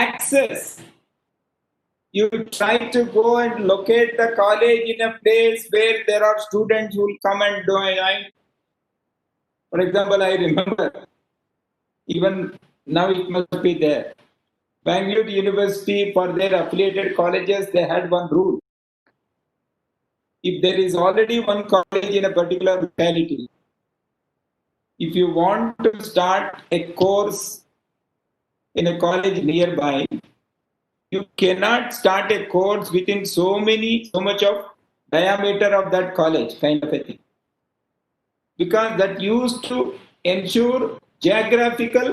access. You try to go and locate the college in a place where there are students who will come and join. For example, I remember, even now it must be there. Bangalore University, for their affiliated colleges, they had one rule. If there is already one college in a particular locality, if you want to start a course in a college nearby, you cannot start a course within so much of diameter of that college, kind of a thing. Because that used to ensure geographical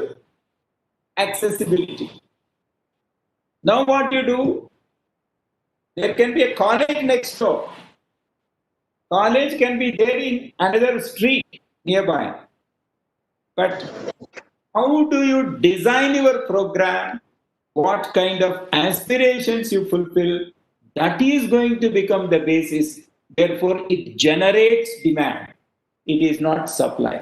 accessibility. Now what you do, there can be a college next door. College can be there in another street nearby. But how do you design your program? What kind of aspirations you fulfill? That is going to become the basis. Therefore, it generates demand. It is not supply.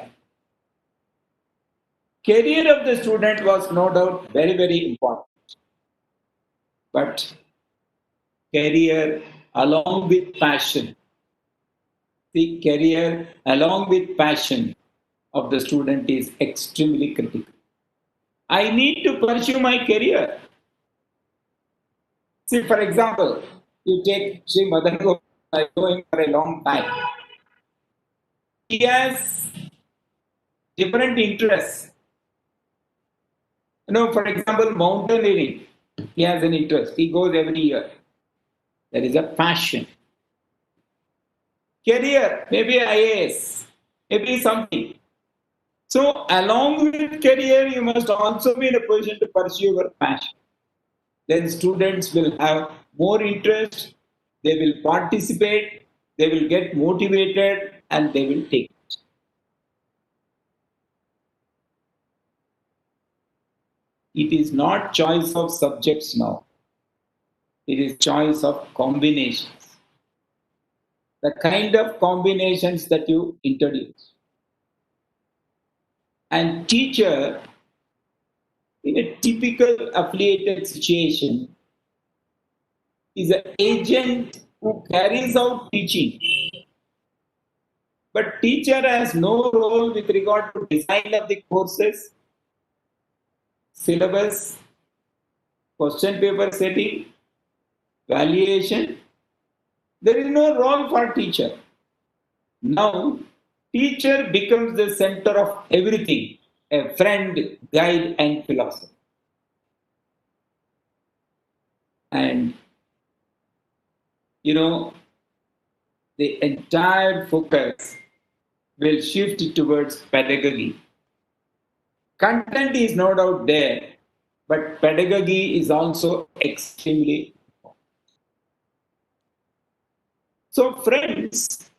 Career of the student was no doubt very, very important. But career along with passion. The career along with passion of the student is extremely critical. I need to pursue my career. See, for example, you take Sri Madan Gopal going for a long time. He has different interests. You know, for example, mountaineering, he has an interest. He goes every year. There is a passion. Career, maybe IAS, maybe something. So, along with career, you must also be in a position to pursue your passion. Then students will have more interest, they will participate, they will get motivated, and they will take it. It is not choice of subjects now. It is choice of combinations. The kind of combinations that you introduce. And teacher, in a typical affiliated situation, is an agent who carries out teaching. But teacher has no role with regard to design of the courses, syllabus, question paper setting, valuation. There is no role for teacher. Now, teacher becomes the center of everything, a friend, guide, and philosopher. And, you know, the entire focus will shift towards pedagogy. Content is no doubt there, but pedagogy is also extremely important. So, friends,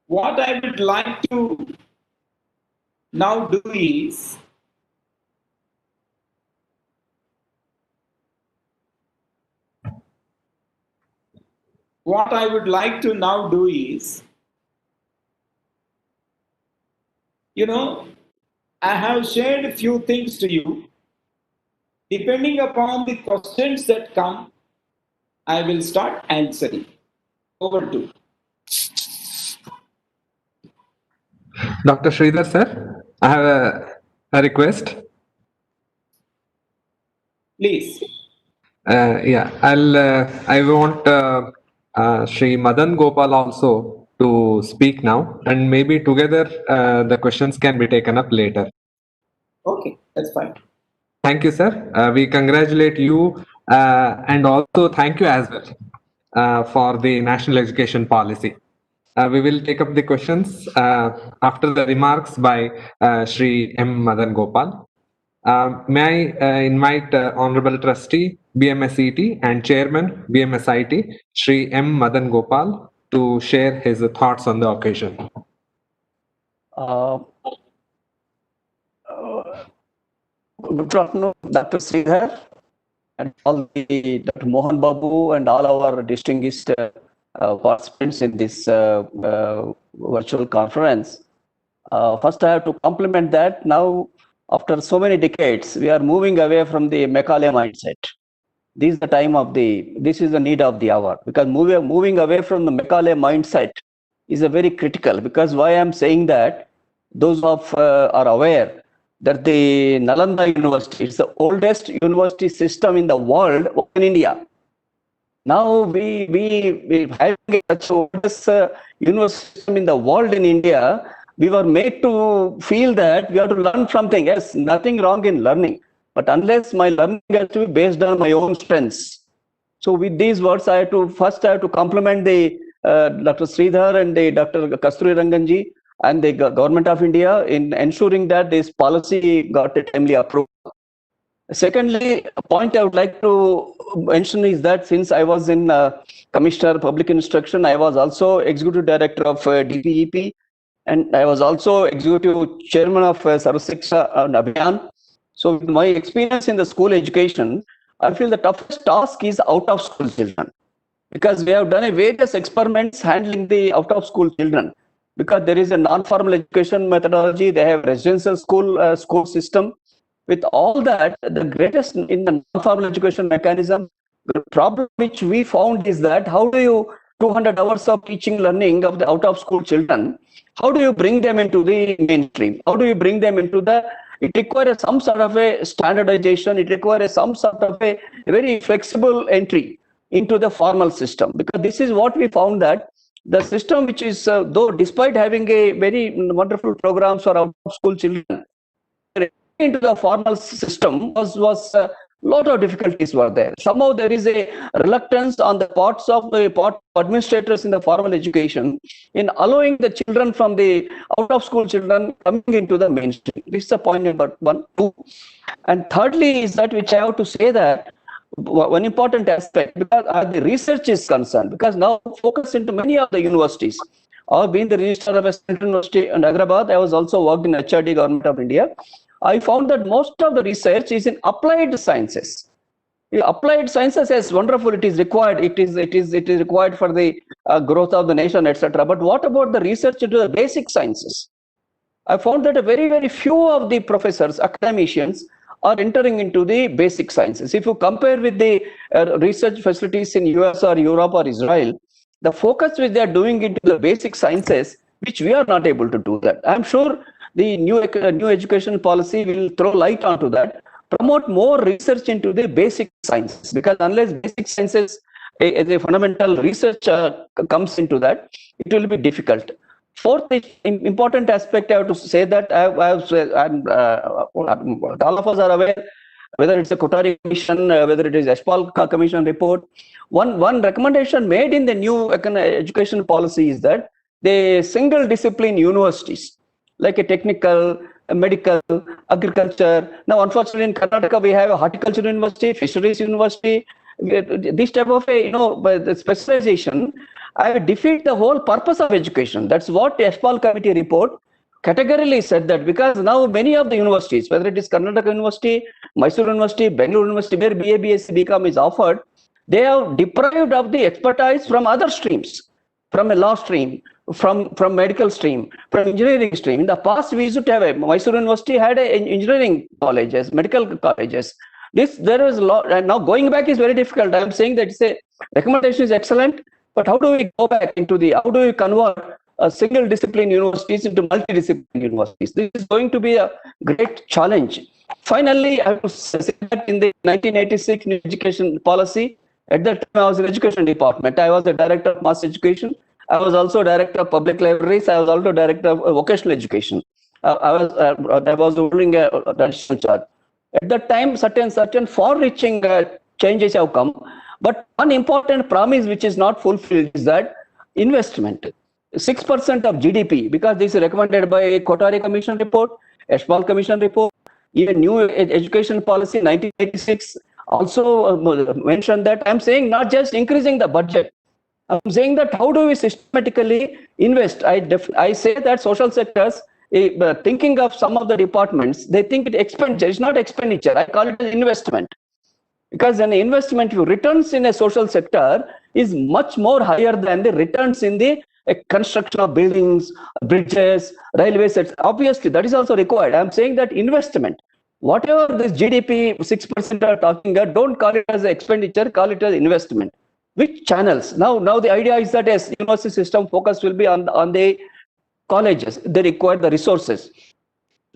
what I would like to now do is you know, I have shared a few things to you. Depending upon the questions that come, I will start answering. Over to you. Dr. Sridhar sir, I have a request. Please. I want Sri Madan Gopal also to speak now, and maybe together the questions can be taken up later. Okay, that's fine. Thank you, sir. We congratulate you and also thank you as well for the national education policy. We will take up the questions after the remarks by Sri M. Madan Gopal. May I invite Honorable Trustee BMSET and Chairman BMSIT, Shri M. Madan Gopal, to share his thoughts on the occasion. Good afternoon, Dr. Sridhar, and all the Dr. Mohan Babu and all our distinguished participants in this virtual conference. First, I have to compliment that now, after so many decades, we are moving away from the Macaulay mindset. This is the time of this is the need of the hour, because moving away from the Macaulay mindset is a very critical, because why I'm saying that, those of are aware that the Nalanda University is the oldest university system in the world in India. Now we having such oldest university system in the world in India, we were made to feel that we have to learn something. Yes, nothing wrong in learning, but unless my learning has to be based on my own strengths. So with these words, I have to compliment the Dr. Sridhar and the Dr. Kasturi Ranganji and the Government of India in ensuring that this policy got a timely approval. Secondly, a point I would like to mention is that since I was in Commissioner Public Instruction, I was also Executive Director of DPEP, and I was also Executive Chairman of Sarva Shiksha Abhiyan. So with my experience in the school education, I feel the toughest task is out of school children, because we have done various experiments handling the out of school children, because there is a non-formal education methodology, they have residential school system. With all that, the greatest in the non-formal education mechanism, the problem which we found is that how do you 200 hours of teaching learning of the out of school children, how do you bring them into the mainstream? How do you bring them into it requires some sort of a standardization, it requires some sort of a very flexible entry into the formal system, because this is what we found, that the system which is, though despite having a very wonderful programs for out of school children, into the formal system was lot of difficulties were there. Somehow there is a reluctance on the parts of the administrators in the formal education in allowing the children from the out of school children coming into the mainstream. This is the point number 1, 2. And thirdly is that which I have to say that one important aspect, because the research is concerned, because now focus into many of the universities. I've been the registrar of a central university in Hyderabad. I was also worked in HRD, Government of India. I found that most of the research is in applied sciences. Applied sciences, yes, wonderful, it is required. It is required for the growth of the nation, etc. But what about the research into the basic sciences? I found that a very, very few of the professors, academicians, are entering into the basic sciences. If you compare with the research facilities in US or Europe or Israel, the focus which they are doing into the basic sciences, which we are not able to do that. I'm sure the new education policy will throw light onto that, promote more research into the basic sciences, because unless basic sciences, a fundamental research comes into that, it will be difficult. Fourth important aspect I have to say that all of us are aware, whether it's a Kothari Commission, whether it is Yashpal Commission report, one recommendation made in the new education policy is that the single discipline universities, like a technical, a medical, agriculture. Now, unfortunately, in Karnataka, we have a horticulture university, fisheries university. This type of the specialization, I defeat the whole purpose of education. That's what the Yashpal committee report categorically said, that because now many of the universities, whether it is Karnataka University, Mysore University, Bangalore University, where BA, BSc, BCom is offered, they are deprived of the expertise from other streams, from a law stream, from medical stream, from engineering stream. In the past, we used to have Mysore University had engineering colleges, medical colleges. There is a lot, and now going back is very difficult. I am saying that recommendation is excellent, but how do we go back into how do we convert a single discipline universities into multidiscipline universities? This is going to be a great challenge. Finally, I have to say that in the 1986 new education policy, at that time I was in education department. I was the director of mass education. I was also director of public libraries. I was also director of vocational education. I was holding a additional charge. At that time, certain far-reaching changes have come. But one important promise which is not fulfilled is that investment. 6% of GDP, because this is recommended by a Kothari Commission report, Yashpal Commission report, even new education policy 1986, also mentioned that I'm saying not just increasing the budget. I'm saying that how do we systematically invest? I say that social sectors, thinking of some of the departments, they think it expenditure. It's not expenditure. I call it an investment. Because an investment, your returns in a social sector is much more higher than the returns in the construction of buildings, bridges, railways. Obviously, that is also required. I'm saying that investment, whatever this GDP 6% are talking about, don't call it as expenditure, call it as investment. Which channels? Now the idea is that as university system focus will be on the colleges. They require the resources.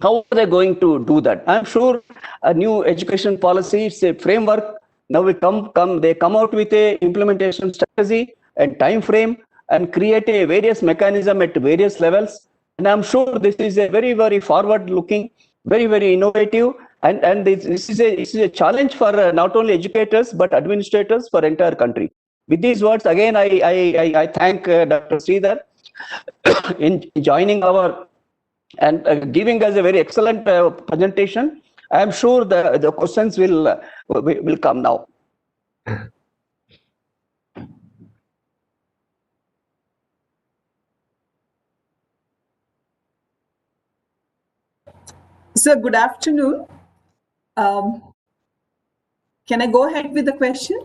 How are they going to do that? I'm sure a new education policy, it's a framework. Now they come out with a implementation strategy and time frame and create a various mechanism at various levels. And I'm sure this is a very, very forward looking, very, very innovative. And this is a challenge for not only educators, but administrators for entire country. With these words, again, I thank Dr. Sridhar in joining our and giving us a very excellent presentation. I am sure the questions will come now. Sir, good afternoon. Can I go ahead with the question?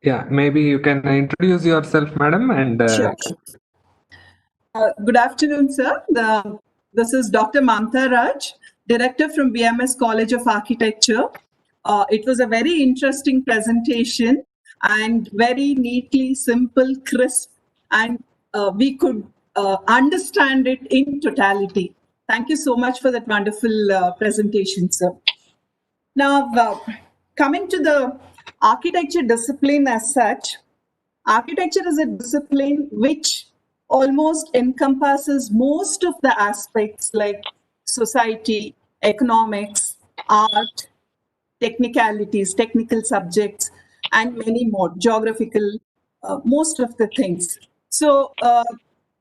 Yeah, maybe you can introduce yourself, madam, and Sure. Good afternoon, sir. This is Dr. Mamta Raj, Director from BMS College of Architecture. It was a very interesting presentation and very neatly, simple, crisp, and we could understand it in totality. Thank you so much for that wonderful presentation, sir. Now, coming to the architecture discipline as such, architecture is a discipline which almost encompasses most of the aspects like society, economics, art, technicalities, technical subjects, and many more, geographical, most of the things. So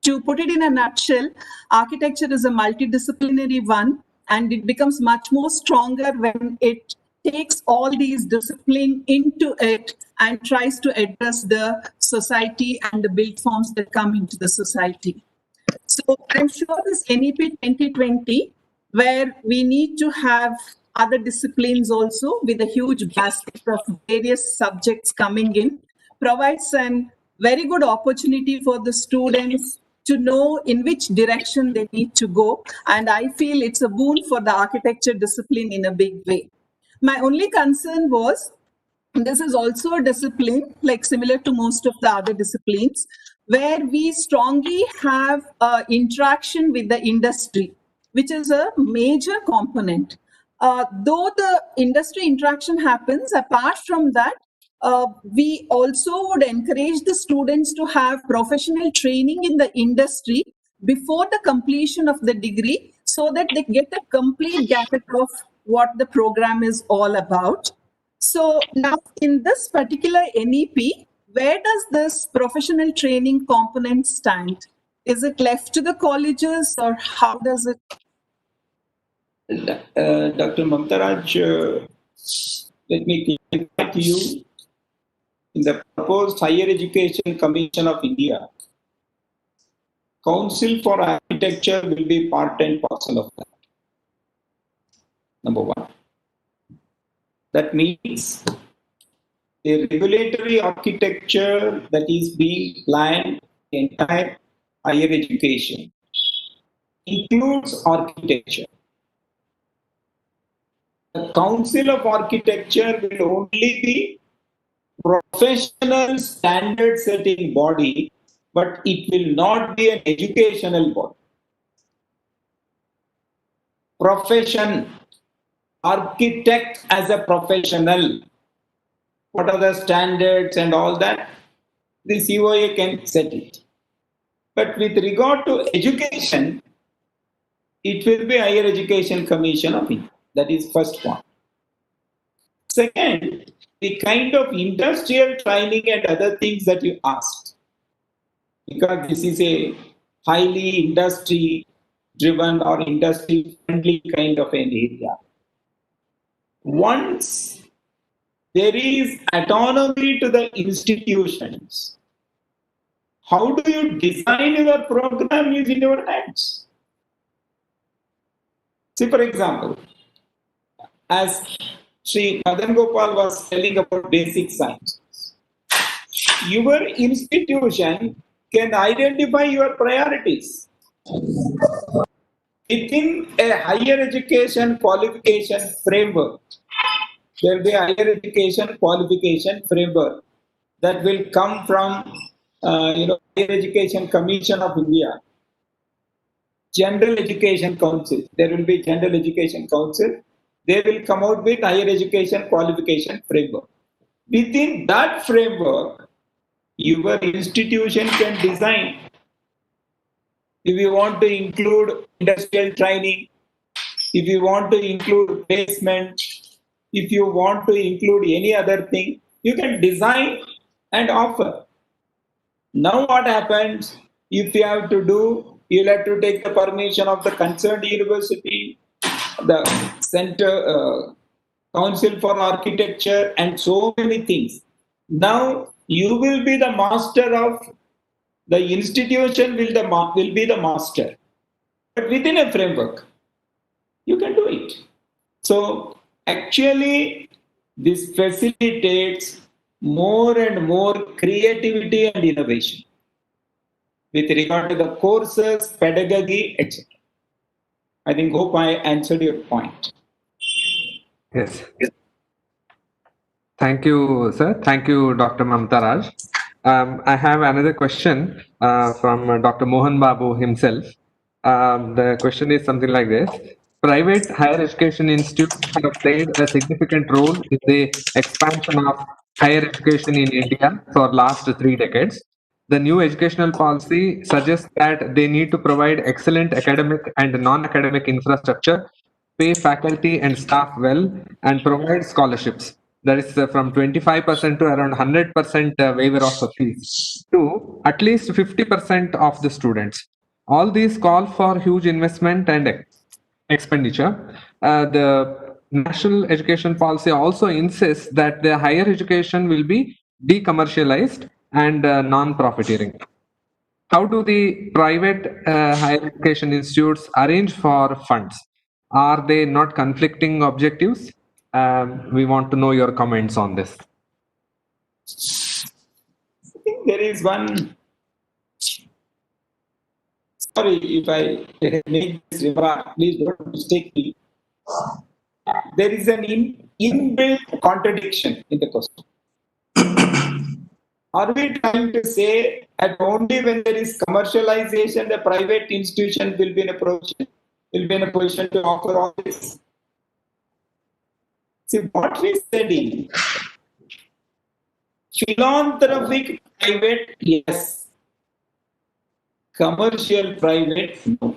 to put it in a nutshell, architecture is a multidisciplinary one, and it becomes much more stronger when it takes all these disciplines into it and tries to address the society and the built forms that come into the society. So I'm sure this NEP 2020, where we need to have other disciplines also with a huge basket of various subjects coming in, provides a very good opportunity for the students to know in which direction they need to go. And I feel it's a boon for the architecture discipline in a big way. My only concern was, this is also a discipline, like similar to most of the other disciplines, where we strongly have interaction with the industry, which is a major component. Though the industry interaction happens, apart from that, we also would encourage the students to have professional training in the industry before the completion of the degree, so that they get a complete gamut of what the program is all about. So now in this particular NEP, where does this professional training component stand? Is it left to the colleges, or how does it? Dr. Mamta Raj, let me clarify to you. In the proposed Higher Education Commission of India, Council for Architecture will be part and parcel of that. Number one. That means the regulatory architecture that is being planned in entire higher education includes architecture. The Council of Architecture will only be professional standard setting body, but it will not be an educational body. Profession, architect as a professional, what are the standards and all that, the COA can set it. But with regard to education, it will be Higher Education Commission of India. That is first one. Second, the kind of industrial training and other things that you asked, because this is a highly industry driven or industry friendly kind of an area. Once there is autonomy to the institutions. How do you design your program is in your hands. See, for example, as Sri Madan Gopal was telling about basic science, your institution can identify your priorities. Within a higher education qualification framework, there will be a higher education qualification framework that will come from Higher Education Commission of India, General Education Council. There will be General Education Council. They will come out with higher education qualification framework. Within that framework, your institution can design. If you want to include industrial training, if you want to include placement, if you want to include any other thing, you can design and offer. Now what happens, if you have to do, you'll have to take the permission of the concerned university, the center, council for architecture, and so many things. Now you will be the master of, the institution will be the master, but within a framework, you can do it. So actually, this facilitates more and more creativity and innovation with regard to the courses, pedagogy, etc. I hope I answered your point. Yes. Thank you, sir. Thank you, Dr. Mamta Raj. I have another question from Dr. Mohan Babu himself. The question is something like this. Private higher education institutes have played a significant role in the expansion of higher education in India for last 3 decades. The new educational policy suggests that they need to provide excellent academic and non-academic infrastructure, pay faculty and staff well, and provide scholarships. That is from 25% to around 100% waiver of fees to at least 50% of the students. All these call for huge investment and expenditure. The national education policy also insists that the higher education will be decommercialized and non-profiteering. How do the private higher education institutes arrange for funds? Are they not conflicting objectives? We want to know your comments on this. I think there is one. Sorry if I make this remark, please don't mistake me. There is an inbuilt contradiction in the question. Are we trying to say that only when there is commercialization, the private institution will be in a position to offer all this? See, what we said is philanthropic private, yes. Commercial private, no.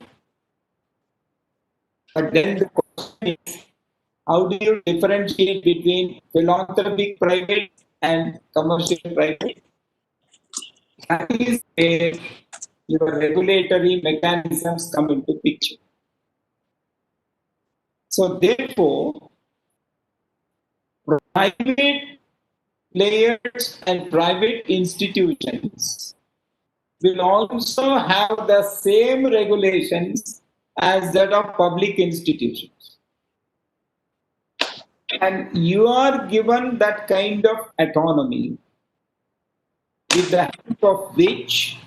But then the question is, how do you differentiate between philanthropic private and commercial private? That is where your regulatory mechanisms come into picture. So therefore, private players and private institutions will also have the same regulations as that of public institutions. And you are given that kind of autonomy with the help of which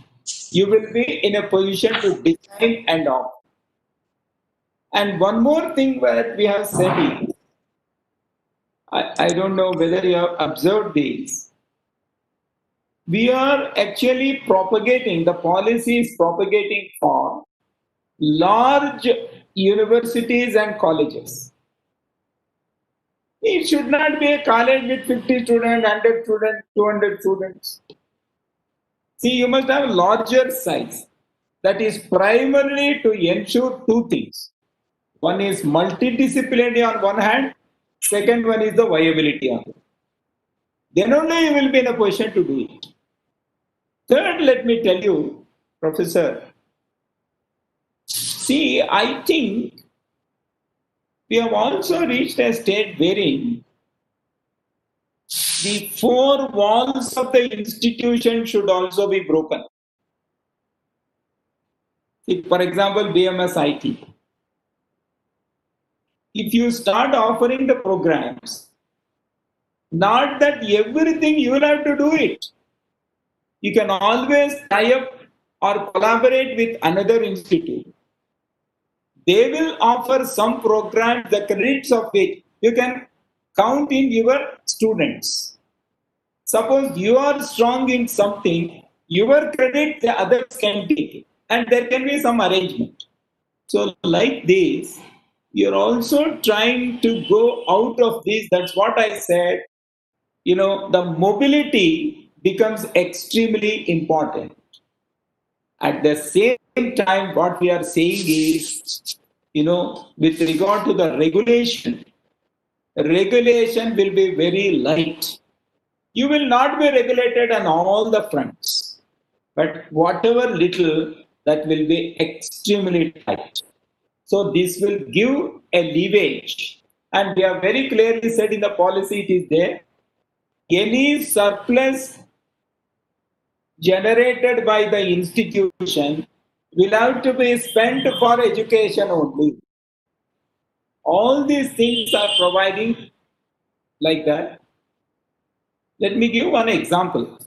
you will be in a position to design and offer. And one more thing that we have said is, I don't know whether you have observed this. We are actually propagating, the policy is propagating for large universities and colleges. It should not be a college with 50 students, 100 students, 200 students. See, you must have larger size. That is primarily to ensure 2 things. One is multidisciplinary on one hand, second one is the viability on it. Then only you will be in a position to do it. Third, let me tell you, Professor, see, I think we have also reached a state wherein the four walls of the institution should also be broken. For example, BMSIT. If you start offering the programs, not that everything you will have to do it. You can always tie up or collaborate with another institute. They will offer some programs, the credits of which you can count in your students. Suppose you are strong in something, your credit the others can take it, and there can be some arrangement. So like this, you're also trying to go out of this. That's what I said. You know, the mobility becomes extremely important. At the same time, what we are saying is, you know, with regard to the regulation will be very light. You will not be regulated on all the fronts, but whatever little, that will be extremely tight. So this will give a leverage, and we have very clearly said in the policy it is there. Any surplus generated by the institution will have to be spent for education only. All these things are providing like that. Let me give one example.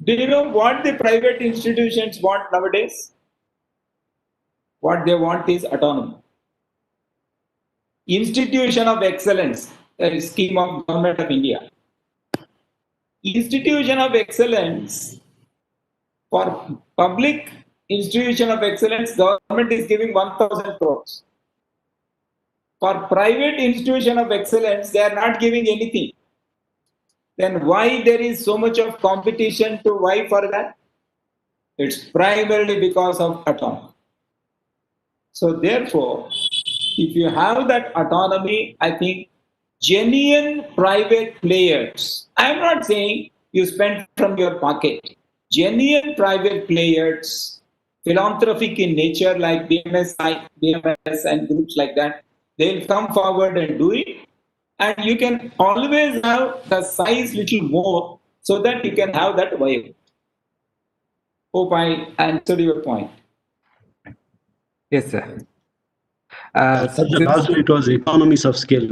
Do you know what the private institutions want nowadays? What they want is autonomy. Institution of excellence, a scheme of Government of India. Institution of excellence, for public institution of excellence, government is giving 1,000 crores. For private institution of excellence, they are not giving anything. Then why there is so much of competition to vie for that? It's primarily because of autonomy. So therefore, if you have that autonomy, I think genuine private players, I'm not saying you spend from your pocket, genuine private players, philanthropic in nature like BMSI, BMS and groups like that, they'll come forward and do it. And you can always have the size little more so that you can have that viable. Hope I answered your point. Yes, sir. Also, it was economies of scale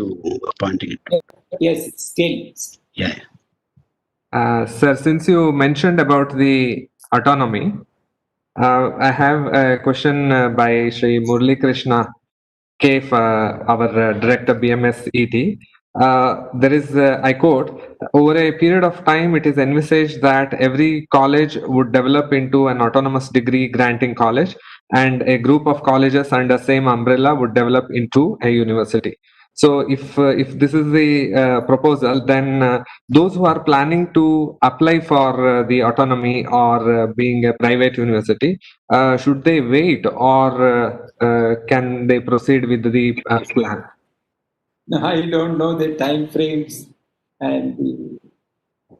pointing it. Yes, scale. Yeah. Sir, since you mentioned about the autonomy, I have a question by Sri Murli Krishna K, our director BMSET. There is, I quote, over a period of time, it is envisaged that every college would develop into an autonomous degree granting college, and a group of colleges under same umbrella would develop into a university. So if this is the proposal, then those who are planning to apply for the autonomy or being a private university, should they wait or can they proceed with the plan? I don't know the time frames and the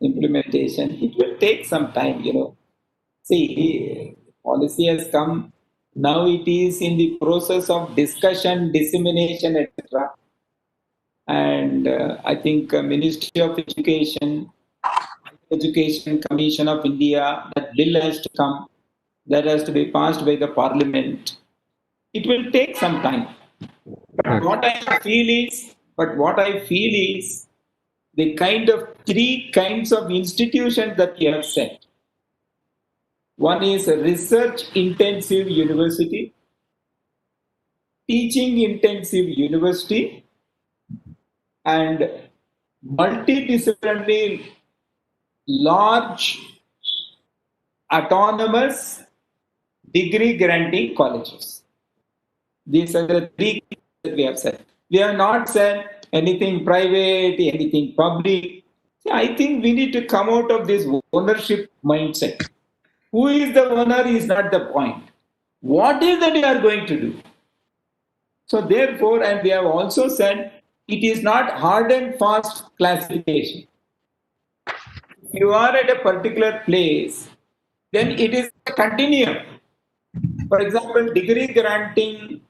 implementation. It will take some time, you know. See, policy has come. Now it is in the process of discussion, dissemination, etc. And I think Ministry of Education Commission of India, that bill has to come. That has to be passed by the Parliament. It will take some time. But what I feel is the kind of three kinds of institutions that you have said. One is a research intensive university, teaching intensive university, and multidisciplinary large autonomous degree granting colleges. These are the three that we have said. We have not said anything private, anything public. I think we need to come out of this ownership mindset. Who is the owner is not the point. What is that you are going to do? So therefore, and we have also said, it is not hard and fast classification. If you are at a particular place, then it is a continuum. For example, degree granting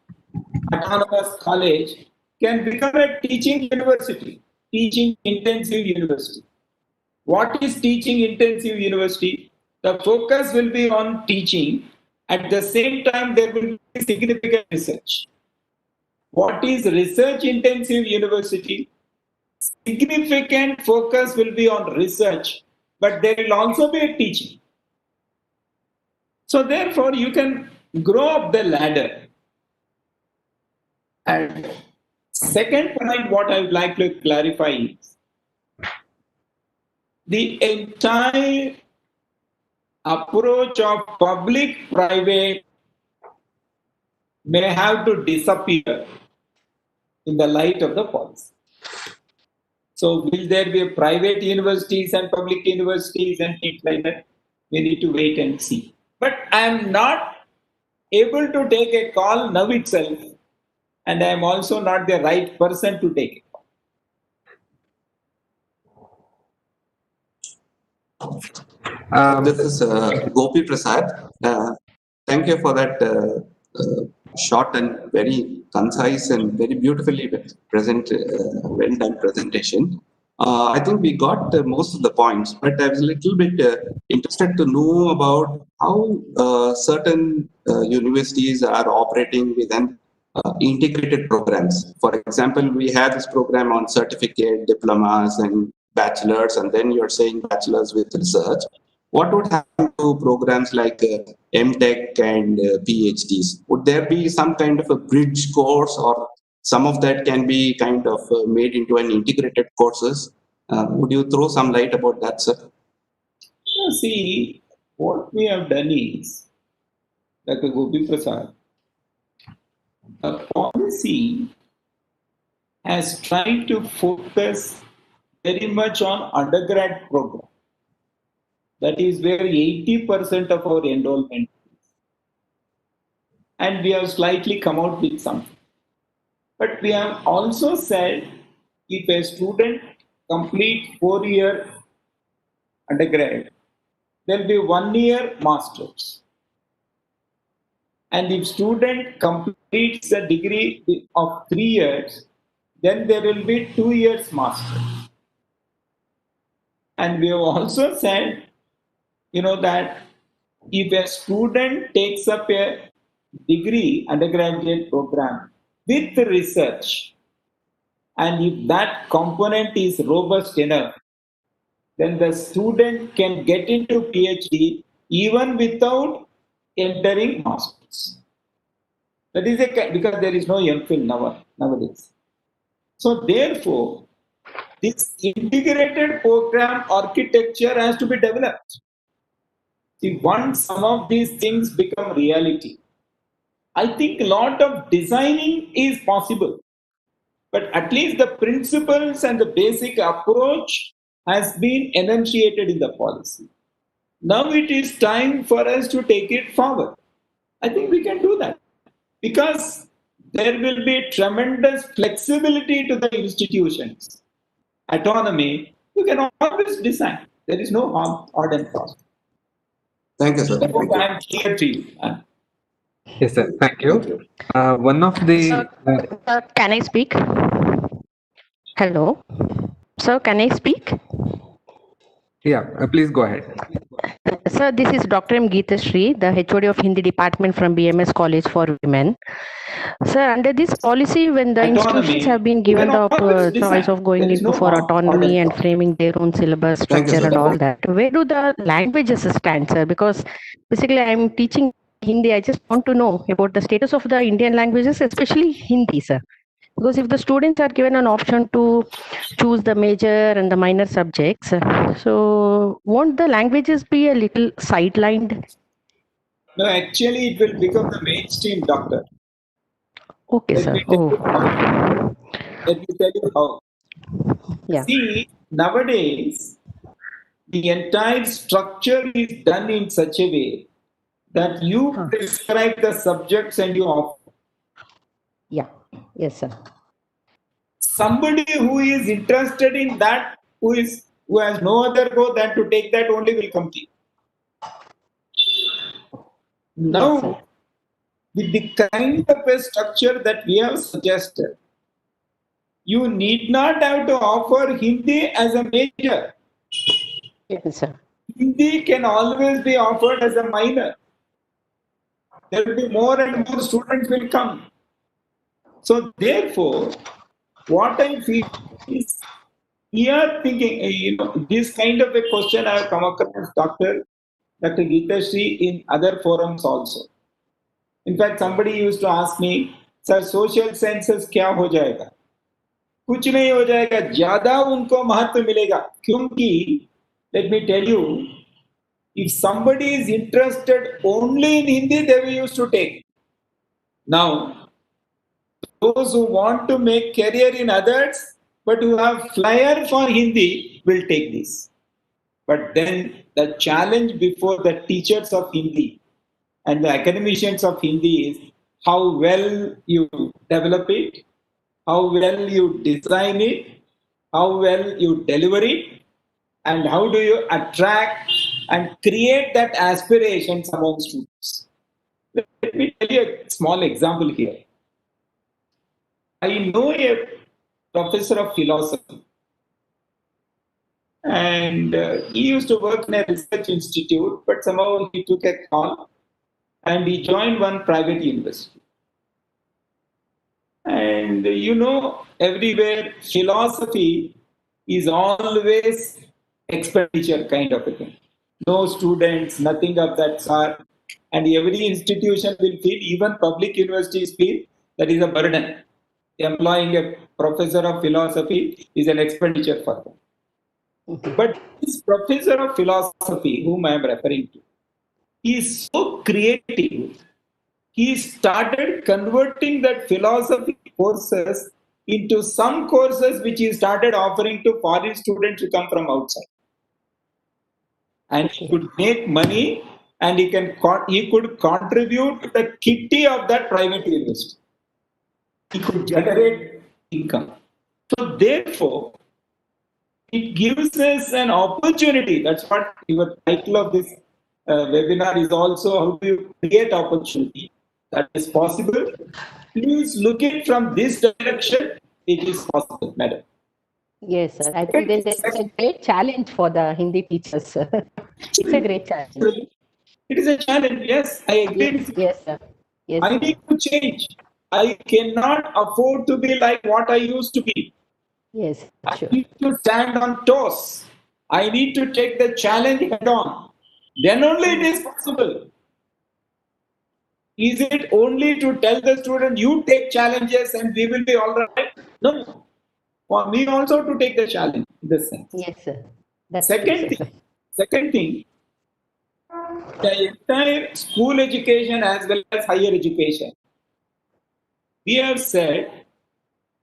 autonomous college can become a teaching university teaching intensive university. What is teaching intensive university? The focus will be on teaching. At the same time, there will be significant research. What is research intensive university? Significant focus will be on research, but there will also be a teaching. So therefore, you can grow up the ladder. And second point, what I would like to clarify is the entire approach of public-private may have to disappear in the light of the policy. So will there be private universities and public universities and things like that? We need to wait and see. But I am not able to take a call now itself, and I am also not the right person to take it. This is Gopi Prasad. Thank you for that short and very concise and very beautifully well done presentation. I think we got most of the points, but I was a little bit interested to know about how certain universities are operating within integrated programs. For example, we have this program on certificate, diplomas, and bachelors, and then you're saying bachelors with research. What would happen to programs like MTech and PhDs? Would there be some kind of a bridge course, or some of that can be kind of made into an integrated courses? Would you throw some light about that, sir? See, what we have done is, Dr. Gopi Prasad, the policy has tried to focus very much on undergrad program. That is where 80% of our enrollment is. And we have slightly come out with something. But we have also said, if a student complete 4-year undergrad, there will be 1 year masters. And if student completes a degree of 3 years, then there will be 2 years master. And we have also said, that if a student takes up a degree undergraduate program with research, and if that component is robust enough, then the student can get into PhD even without entering masters. That is because there is no MPhil nowadays. So therefore, this integrated program architecture has to be developed. See, once some of these things become reality, I think a lot of designing is possible. But at least the principles and the basic approach has been enunciated in the policy. Now it is time for us to take it forward. I think we can do that because there will be tremendous flexibility to the institutions. Autonomy, you can always design. There is no harm, hard and fast. Thank you, sir. I hope I am clear to you. Yes, sir. Thank you. One of the... Can I speak? Hello. Sir, can I speak? Yeah, please go ahead. Sir, this is Dr. M. Geeta Sri, the HOD of Hindi Department from BMS College for Women. Sir, under this policy, when the institutions have been given the choice of going into for autonomy and framing their own syllabus structure and all that, where do the languages stand, sir? Because basically I'm teaching Hindi. I just want to know about the status of the Indian languages, especially Hindi, sir. Because if the students are given an option to choose the major and the minor subjects, so won't the languages be a little sidelined? No, actually it will become the mainstream, doctor. Okay, sir. Let me tell you how. Yeah. See, nowadays, the entire structure is done in such a way that you prescribe the subjects and you offer. Yeah. Yes, sir. Somebody who is interested in that, who has no other go than to take that only will come to you. Now, with the kind of a structure that we have suggested, you need not have to offer Hindi as a major. Yes, sir. Hindi can always be offered as a minor. There will be more and more students will come. So therefore, what I feel is, we are thinking, this kind of a question I have come across Dr. Geeta Sri in other forums also. In fact, somebody used to ask me, sir, social sciences क्या हो जाएगा? कुछ नहीं हो जाएगा, ज्यादा उनको महत्व मिलेगा, क्योंकि let me tell you, if somebody is interested only in Hindi, they will used to take. Now, those who want to make career in others, but who have flyer for Hindi, will take this. But then the challenge before the teachers of Hindi and the academicians of Hindi is how well you develop it, how well you design it, how well you deliver it, and how do you attract and create that aspirations among students. Let me tell you a small example here. I know a professor of philosophy, and he used to work in a research institute, but somehow he took a call and he joined one private university. And everywhere philosophy is always expenditure kind of a thing. No students, nothing of that sort. And every institution will feel, even public universities feel, that is a burden. Employing a professor of philosophy is an expenditure for them. But this professor of philosophy, whom I am referring to, he is so creative. He started converting that philosophy courses into some courses which he started offering to foreign students who come from outside. And he could make money, and he could contribute to the kitty of that private university. He could generate income. So therefore, it gives us an opportunity. That's what your title of this webinar is also, how do you create opportunity? That is possible. Please look it from this direction. It is possible, madam. Yes, sir. I think then there's a great challenge for the Hindi teachers, sir. It's a great challenge. It is a challenge, yes. I agree with you. Yes, sir. Yes, I sir. need to change. I cannot afford to be like what I used to be. Yes, sure. I need to stand on toes. I need to take the challenge head on. Then only it is possible. Is it only to tell the student, you take challenges and we will be all right? No. For me also to take the challenge in this sense. Yes, sir. That's Second thing, the entire school education as well as higher education, we have said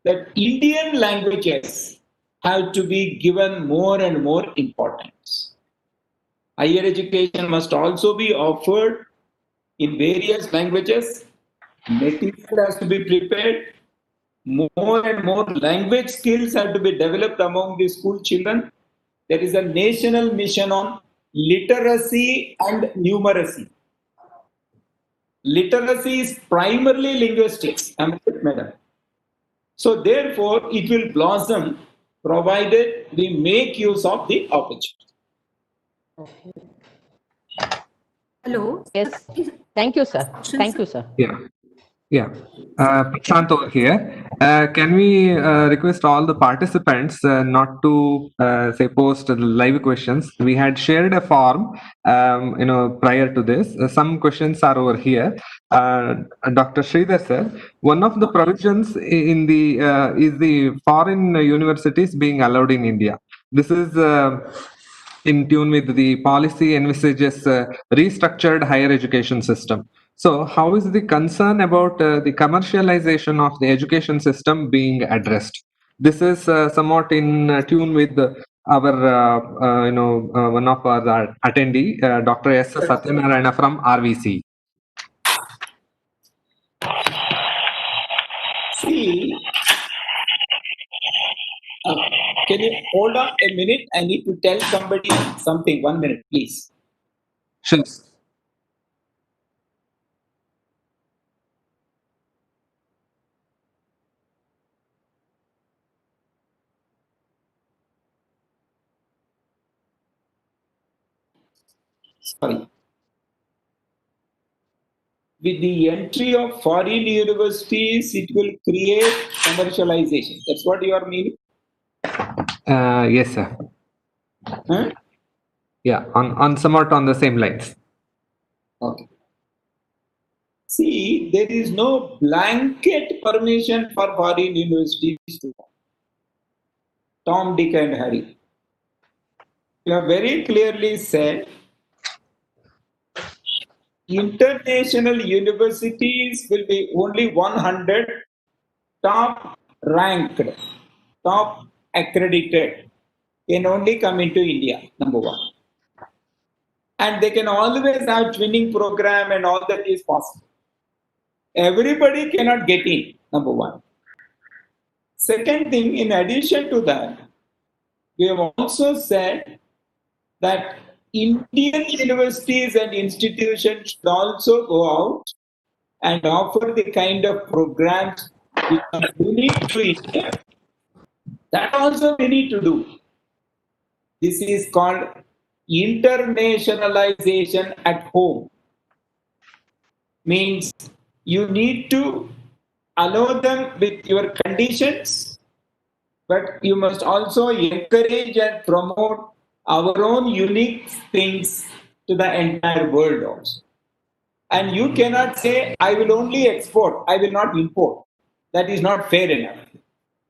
that Indian languages have to be given more and more importance. Higher education must also be offered in various languages. Material has to be prepared. More and more language skills have to be developed among the school children. There is a national mission on literacy and numeracy. Literacy is primarily linguistics, am I right, madam? So therefore, it will blossom provided we make use of the opportunity. Hello. Yes. Thank you, sir. Thank you, sir. Yeah. Prashant over here. Can we request all the participants not to say post live questions? We had shared a form, prior to this. Some questions are over here. Dr. Sridhar sir, one of the provisions in the is the foreign universities being allowed in India. This is in tune with the policy envisages restructured higher education system. So, how is the concern about the commercialization of the education system being addressed? This is somewhat in tune with our, one of our attendee, Dr. S. Satyanarayana from RVC. See, can you hold on a minute? I need to tell somebody something. 1 minute, please. Sure. sorry. With the entry of foreign universities, it will create commercialization. That's what you are meaning? Yes, sir. Huh? Yeah, on somewhat on the same lines. Okay. See, there is no blanket permission for foreign universities to Tom, Dick, and Harry. You have very clearly said international universities will be only 100 top ranked, top accredited can only come into India, number one. And they can always have twinning program and all that is possible. Everybody cannot get in, number one. Second thing, in addition to that, we have also said that Indian universities and institutions should also go out and offer the kind of programs which are unique to India. That also we need to do. This is called internationalization at home. Means you need to allow them with your conditions, but you must also encourage and promote our own unique things to the entire world also. And you cannot say, I will only export, I will not import. That is not fair enough.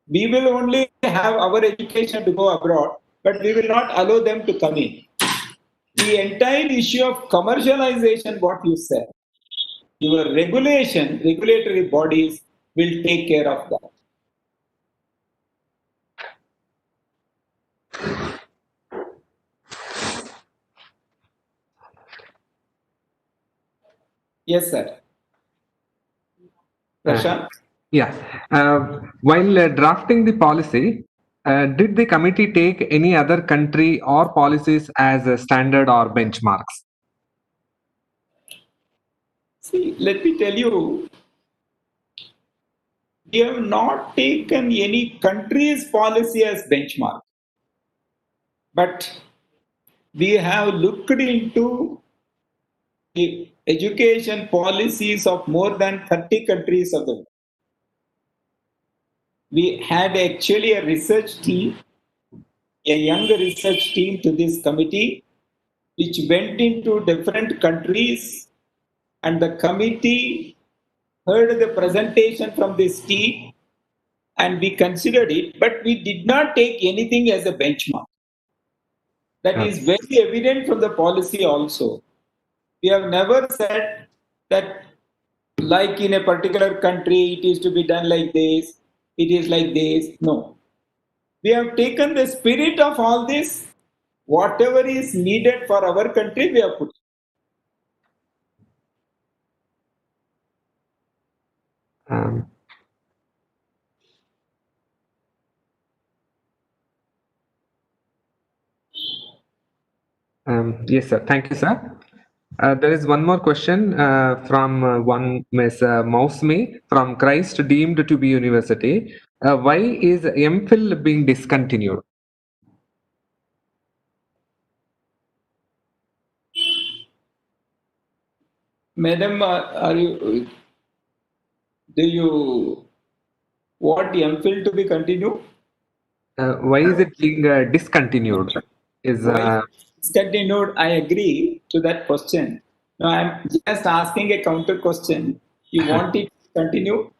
We will only have our education to go abroad, but we will not allow them to come in. The entire issue of commercialization, what you said, your regulatory bodies will take care of that. Yes, sir. Prashant? Yeah. While drafting the policy, did the committee take any other country or policies as a standard or benchmarks? See, let me tell you, we have not taken any country's policy as benchmark, but we have looked into the education policies of more than 30 countries of the world. We had actually a research team, a young research team to this committee, which went into different countries, and the committee heard the presentation from this team and we considered it, but we did not take anything as a benchmark. That is very evident from the policy also. We have never said that like in a particular country, it is to be done like this, it is like this. No. We have taken the spirit of all this, whatever is needed for our country, we have put. Yes, sir. Thank you, sir. There is one more question from one Ms. Mousme from Christ deemed to be university. Why is MPhil being discontinued? Madam, do you want MPhil to be continued? Why is it being discontinued? Discontinued, I agree to that question. Now I'm just asking a counter question. You want it to continue?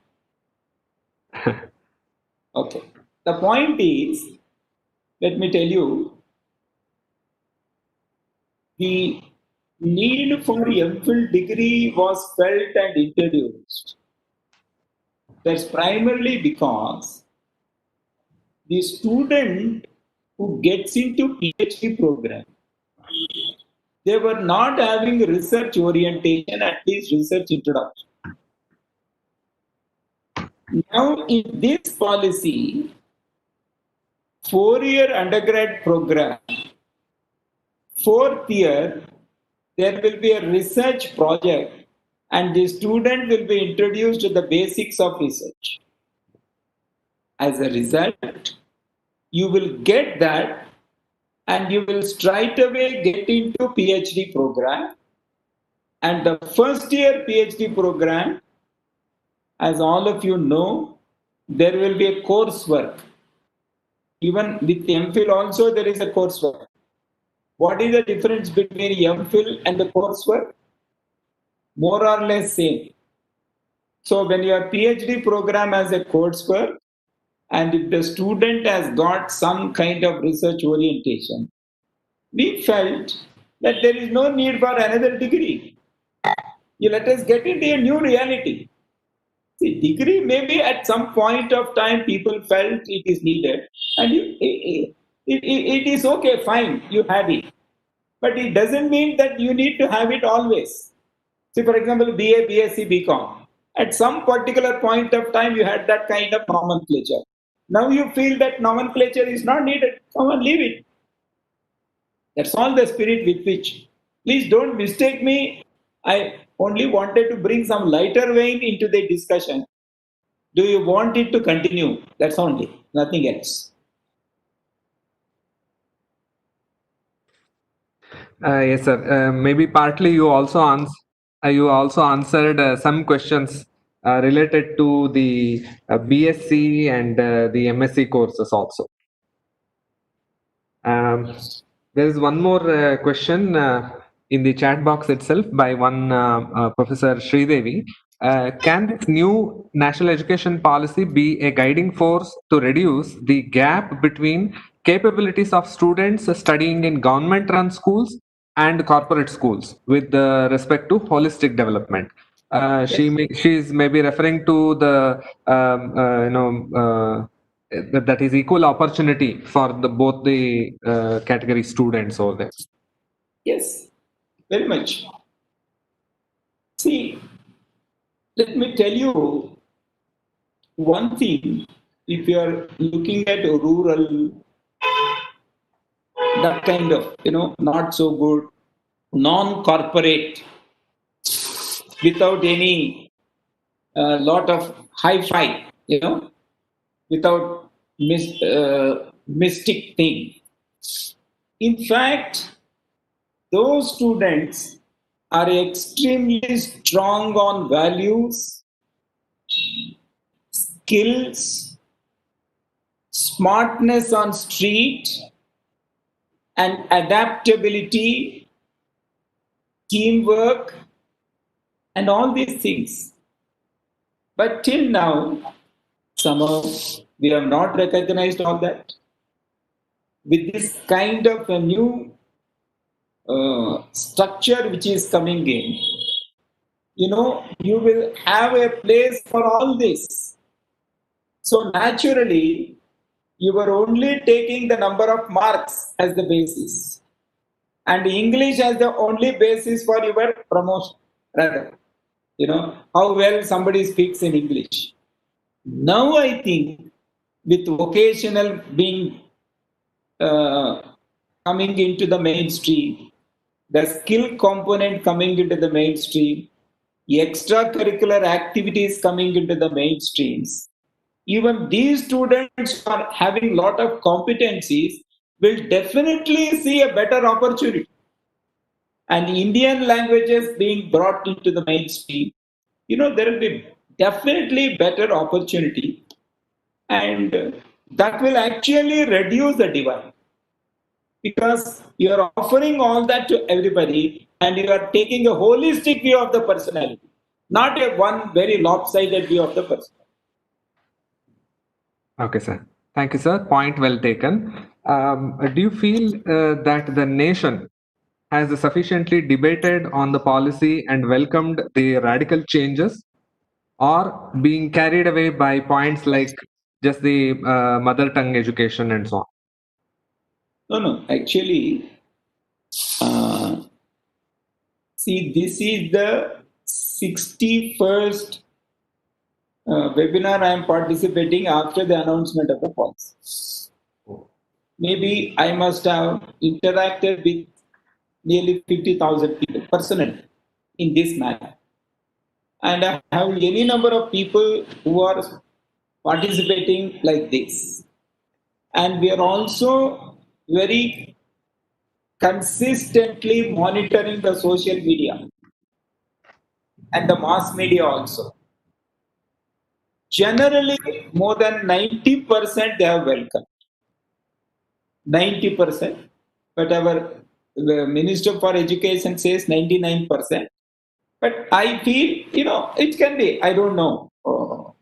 Okay. The point is, let me tell you, the need for MPhil degree was felt and introduced. That's primarily because the student who gets into PhD program, they were not having research orientation, at least research introduction. Now in this policy, 4-year undergrad program, 4th year, there will be a research project and the student will be introduced to the basics of research. As a result, you will get that and you will straight away get into PhD program. And the first year PhD program, as all of you know, there will be a coursework. Even with MPhil also there is a coursework. What is the difference between MPhil and the coursework? More or less same. So when your PhD program has a coursework, and if the student has got some kind of research orientation, we felt that there is no need for another degree. You let us get into a new reality. See, degree maybe at some point of time people felt it is needed, and it is okay, fine, you have it. But it doesn't mean that you need to have it always. See, for example, BA, BSc, BCom. At some particular point of time, you had that kind of nomenclature. Now you feel that nomenclature is not needed. Come on, leave it. That's all the spirit with which. Please don't mistake me. I only wanted to bring some lighter vein into the discussion. Do you want it to continue? That's only, nothing else. Yes, sir. Maybe partly you also answered some questions related to the BSc and the MSc courses also. There is one more question in the chat box itself by one Professor Sridevi. Can this new national education policy be a guiding force to reduce the gap between capabilities of students studying in government-run schools and corporate schools with respect to holistic development? She is maybe referring to the that is equal opportunity for both the category students over there. Yes, very much. See, let me tell you one thing. If you are looking at rural, that kind of, not so good, non-corporate, without any lot of hi-fi, without mystic thing. In fact, those students are extremely strong on values, skills, smartness on street, and adaptability, teamwork, and all these things. But till now, somehow we have not recognized all that. With this kind of a new structure which is coming in, you will have a place for all this. So naturally, you were only taking the number of marks as the basis, and English as the only basis for your promotion, rather. How well somebody speaks in English. Now I think with vocational being coming into the mainstream, the skill component coming into the mainstream, extracurricular activities coming into the mainstreams, even these students are having a lot of competencies will definitely see a better opportunity. And Indian languages being brought into the mainstream, there will be definitely better opportunity, and that will actually reduce the divide, because you are offering all that to everybody and you are taking a holistic view of the personality, not a one very lopsided view of the person. Okay, sir. Thank you, sir. Point well taken. Do you feel that the nation has sufficiently debated on the policy and welcomed the radical changes, or being carried away by points like just the mother tongue education and so on? No. Actually, see, this is the 61st webinar I am participating after the announcement of the policy. Maybe I must have interacted with nearly 50,000 people personally in this manner. And I have any number of people who are participating like this. And we are also very consistently monitoring the social media and the mass media also. Generally, more than 90% they have welcomed. 90%. But our Minister for Education says 99%. But I feel, it can be, I don't know.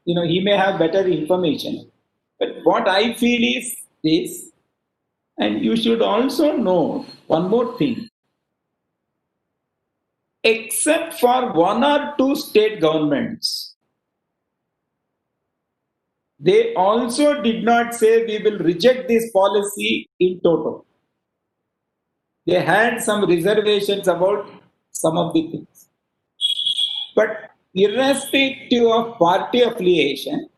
He may have better information. But what I feel is this, and you should also know one more thing. Except for one or two state governments, they also did not say we will reject this policy in total. They had some reservations about some of the things. But irrespective of party affiliation,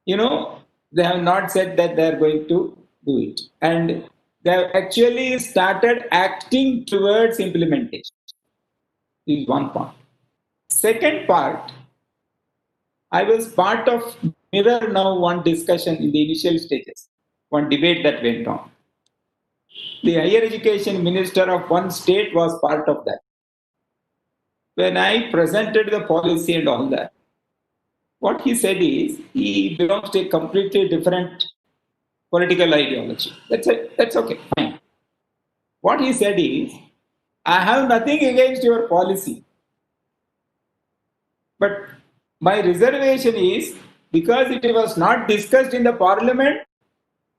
they have not said that they are going to do it. And they have actually started acting towards implementation. This is one part. Second part, I was part of Mirror Now one discussion in the initial stages, one debate that went on. The higher education minister of one state was part of that. When I presented the policy and all that, what he said is he belongs to a completely different political ideology. That's okay, fine. What he said is, I have nothing against your policy, but my reservation is because it was not discussed in the parliament,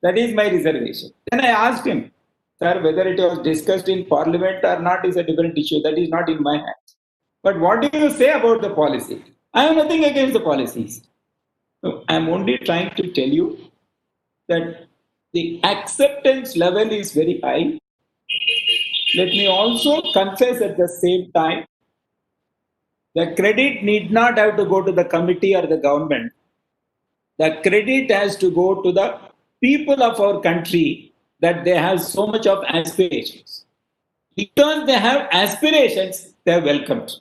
that is my reservation. Then I asked him, sir, whether it was discussed in parliament or not is a different issue. That is not in my hands. But what do you say about the policy? I have nothing against the policies. So I am only trying to tell you that the acceptance level is very high. Let me also confess at the same time, the credit need not have to go to the committee or the government. The credit has to go to the people of our country that they have so much of aspirations. Because they have aspirations, they are welcomed.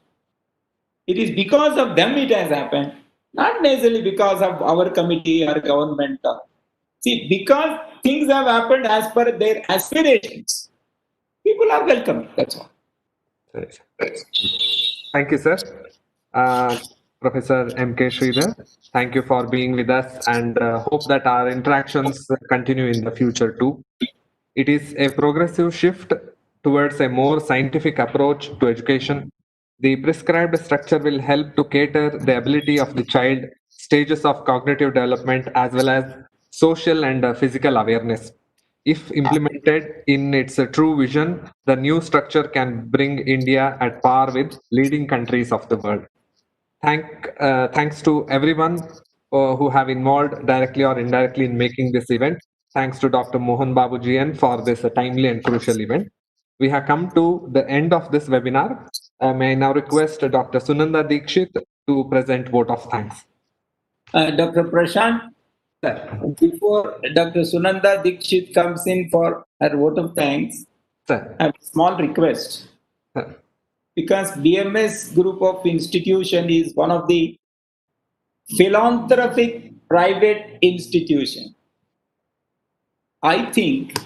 It is because of them it has happened, not necessarily because of our committee or government. See, because things have happened as per their aspirations, people are welcomed. That's all. Thank you, sir. Professor M.K. Sridhar, thank you for being with us, and hope that our interactions continue in the future too. It is a progressive shift towards a more scientific approach to education. The prescribed structure will help to cater the ability of the child, stages of cognitive development, as well as social and physical awareness. If implemented in its true vision, the new structure can bring India at par with leading countries of the world. Thanks to everyone who have involved directly or indirectly in making this event. Thanks to Dr. Mohan Babu GN for this timely and crucial event. We have come to the end of this webinar. May I now request Dr. Sunanda Dikshit to present vote of thanks. Dr. Prashant, before Dr. Sunanda Dikshit comes in for her vote of thanks, sir, I have a small request. Sir. Because BMS group of institution is one of the philanthropic private institution. I think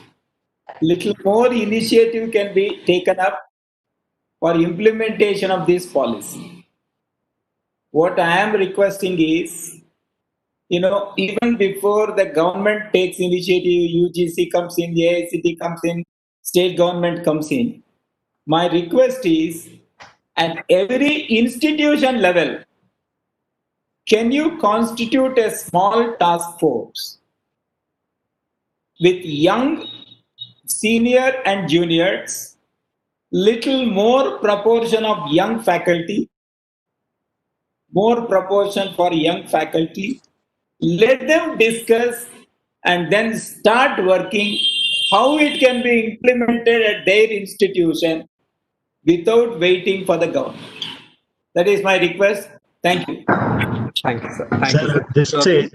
little more initiative can be taken up for implementation of this policy. What I am requesting is, even before the government takes initiative, UGC comes in, the AICT comes in, state government comes in, my request is, at every institution level, can you constitute a small task force with young senior and juniors, little more proportion of young faculty, more proportion for young faculty, let them discuss and then start working how it can be implemented at their institution without waiting for the government. That is my request. Thank you. Thank you, sir. Thank you, sir. Just say,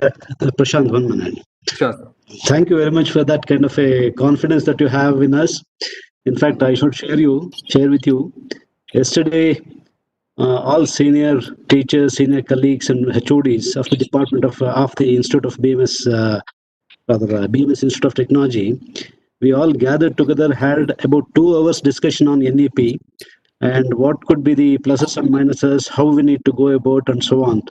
Prashant, 1 minute. Sure, sir. Thank you very much for that kind of a confidence that you have in us. In fact, I should share with you. Yesterday, all senior teachers, senior colleagues, and HODs of the department of the Institute of BMS, BMS Institute of Technology, we all gathered together, had about 2 hours discussion on NEP and what could be the pluses and minuses, how we need to go about, and so on.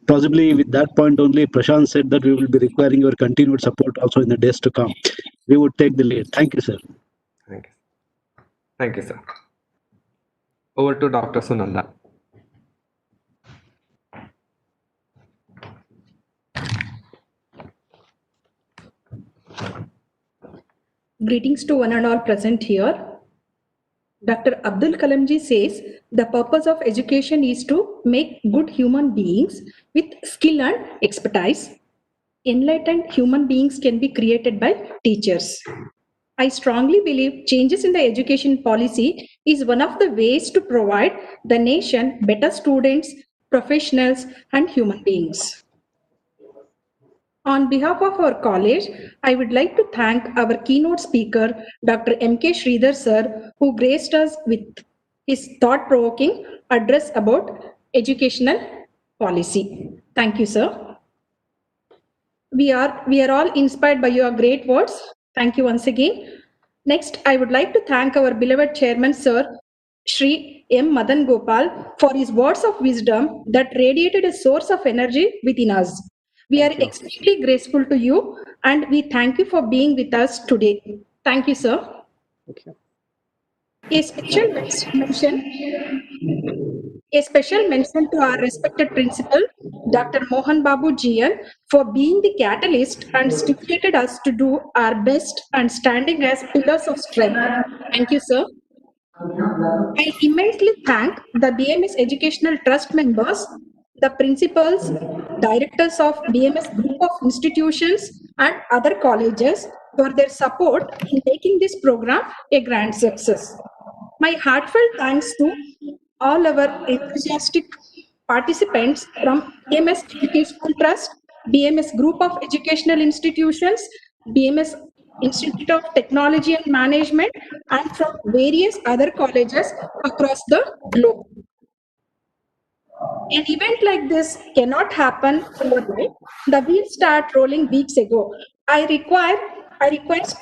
Possibly with that point only, Prashant said that we will be requiring your continued support also in the days to come. We would take the lead. Thank you, sir. Thank you. Thank you, sir. Over to Dr. Sunanda. Greetings to one and all present here. Dr. Abdul Kalamji says the purpose of education is to make good human beings with skill and expertise. Enlightened human beings can be created by teachers. I strongly believe changes in the education policy is one of the ways to provide the nation better students, professionals, and human beings. On behalf of our college, I would like to thank our keynote speaker, Dr. M.K. Sridhar sir, who graced us with his thought-provoking address about educational policy. Thank you, sir. We are all inspired by your great words. Thank you once again. Next, I would like to thank our beloved chairman, sir, Shri M. Madan Gopal, for his words of wisdom that radiated a source of energy within us. We are extremely grateful to you and we thank you for being with us today. Thank you, sir. Thank you. A special mention to our respected principal, Dr. Mohan Babu Jian, for being the catalyst and stimulated us to do our best and standing as pillars of strength. Thank you, sir. I immensely thank the BMS Educational Trust members, the principals, directors of BMS Group of Institutions and other colleges for their support in making this program a grand success. My heartfelt thanks to all our enthusiastic participants from BMS Educational Trust, BMS Group of Educational Institutions, BMS Institute of Technology and Management, and from various other colleges across the globe. An event like this cannot happen overnight. The wheels start rolling weeks ago. I require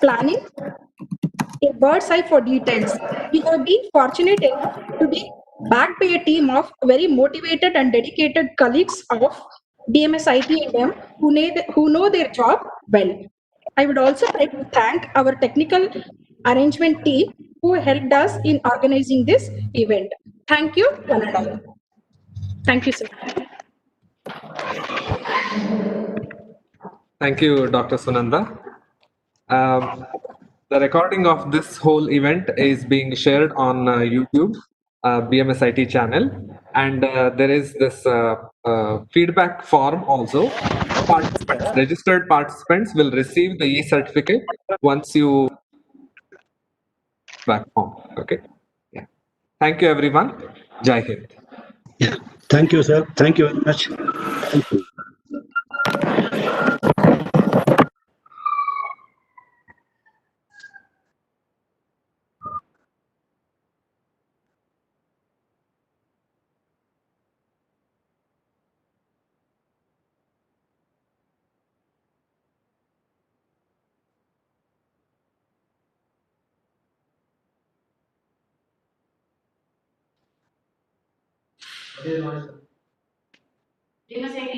planning, a bird's eye for details. We have been fortunate enough to be backed by a team of very motivated and dedicated colleagues of BMSITM who know their job well. I would also like to thank our technical arrangement team who helped us in organizing this event. Thank you, one and all. Thank you, sir. Thank you, Dr. Sunanda. The recording of this whole event is being shared on YouTube, BMSIT channel, and there is this feedback form also. Participants, registered participants will receive the e-certificate once you back form. Okay. Yeah. Thank you, everyone. Jai Hind. Yeah. Thank you, sir. Thank you very much. Thank you. BMSIT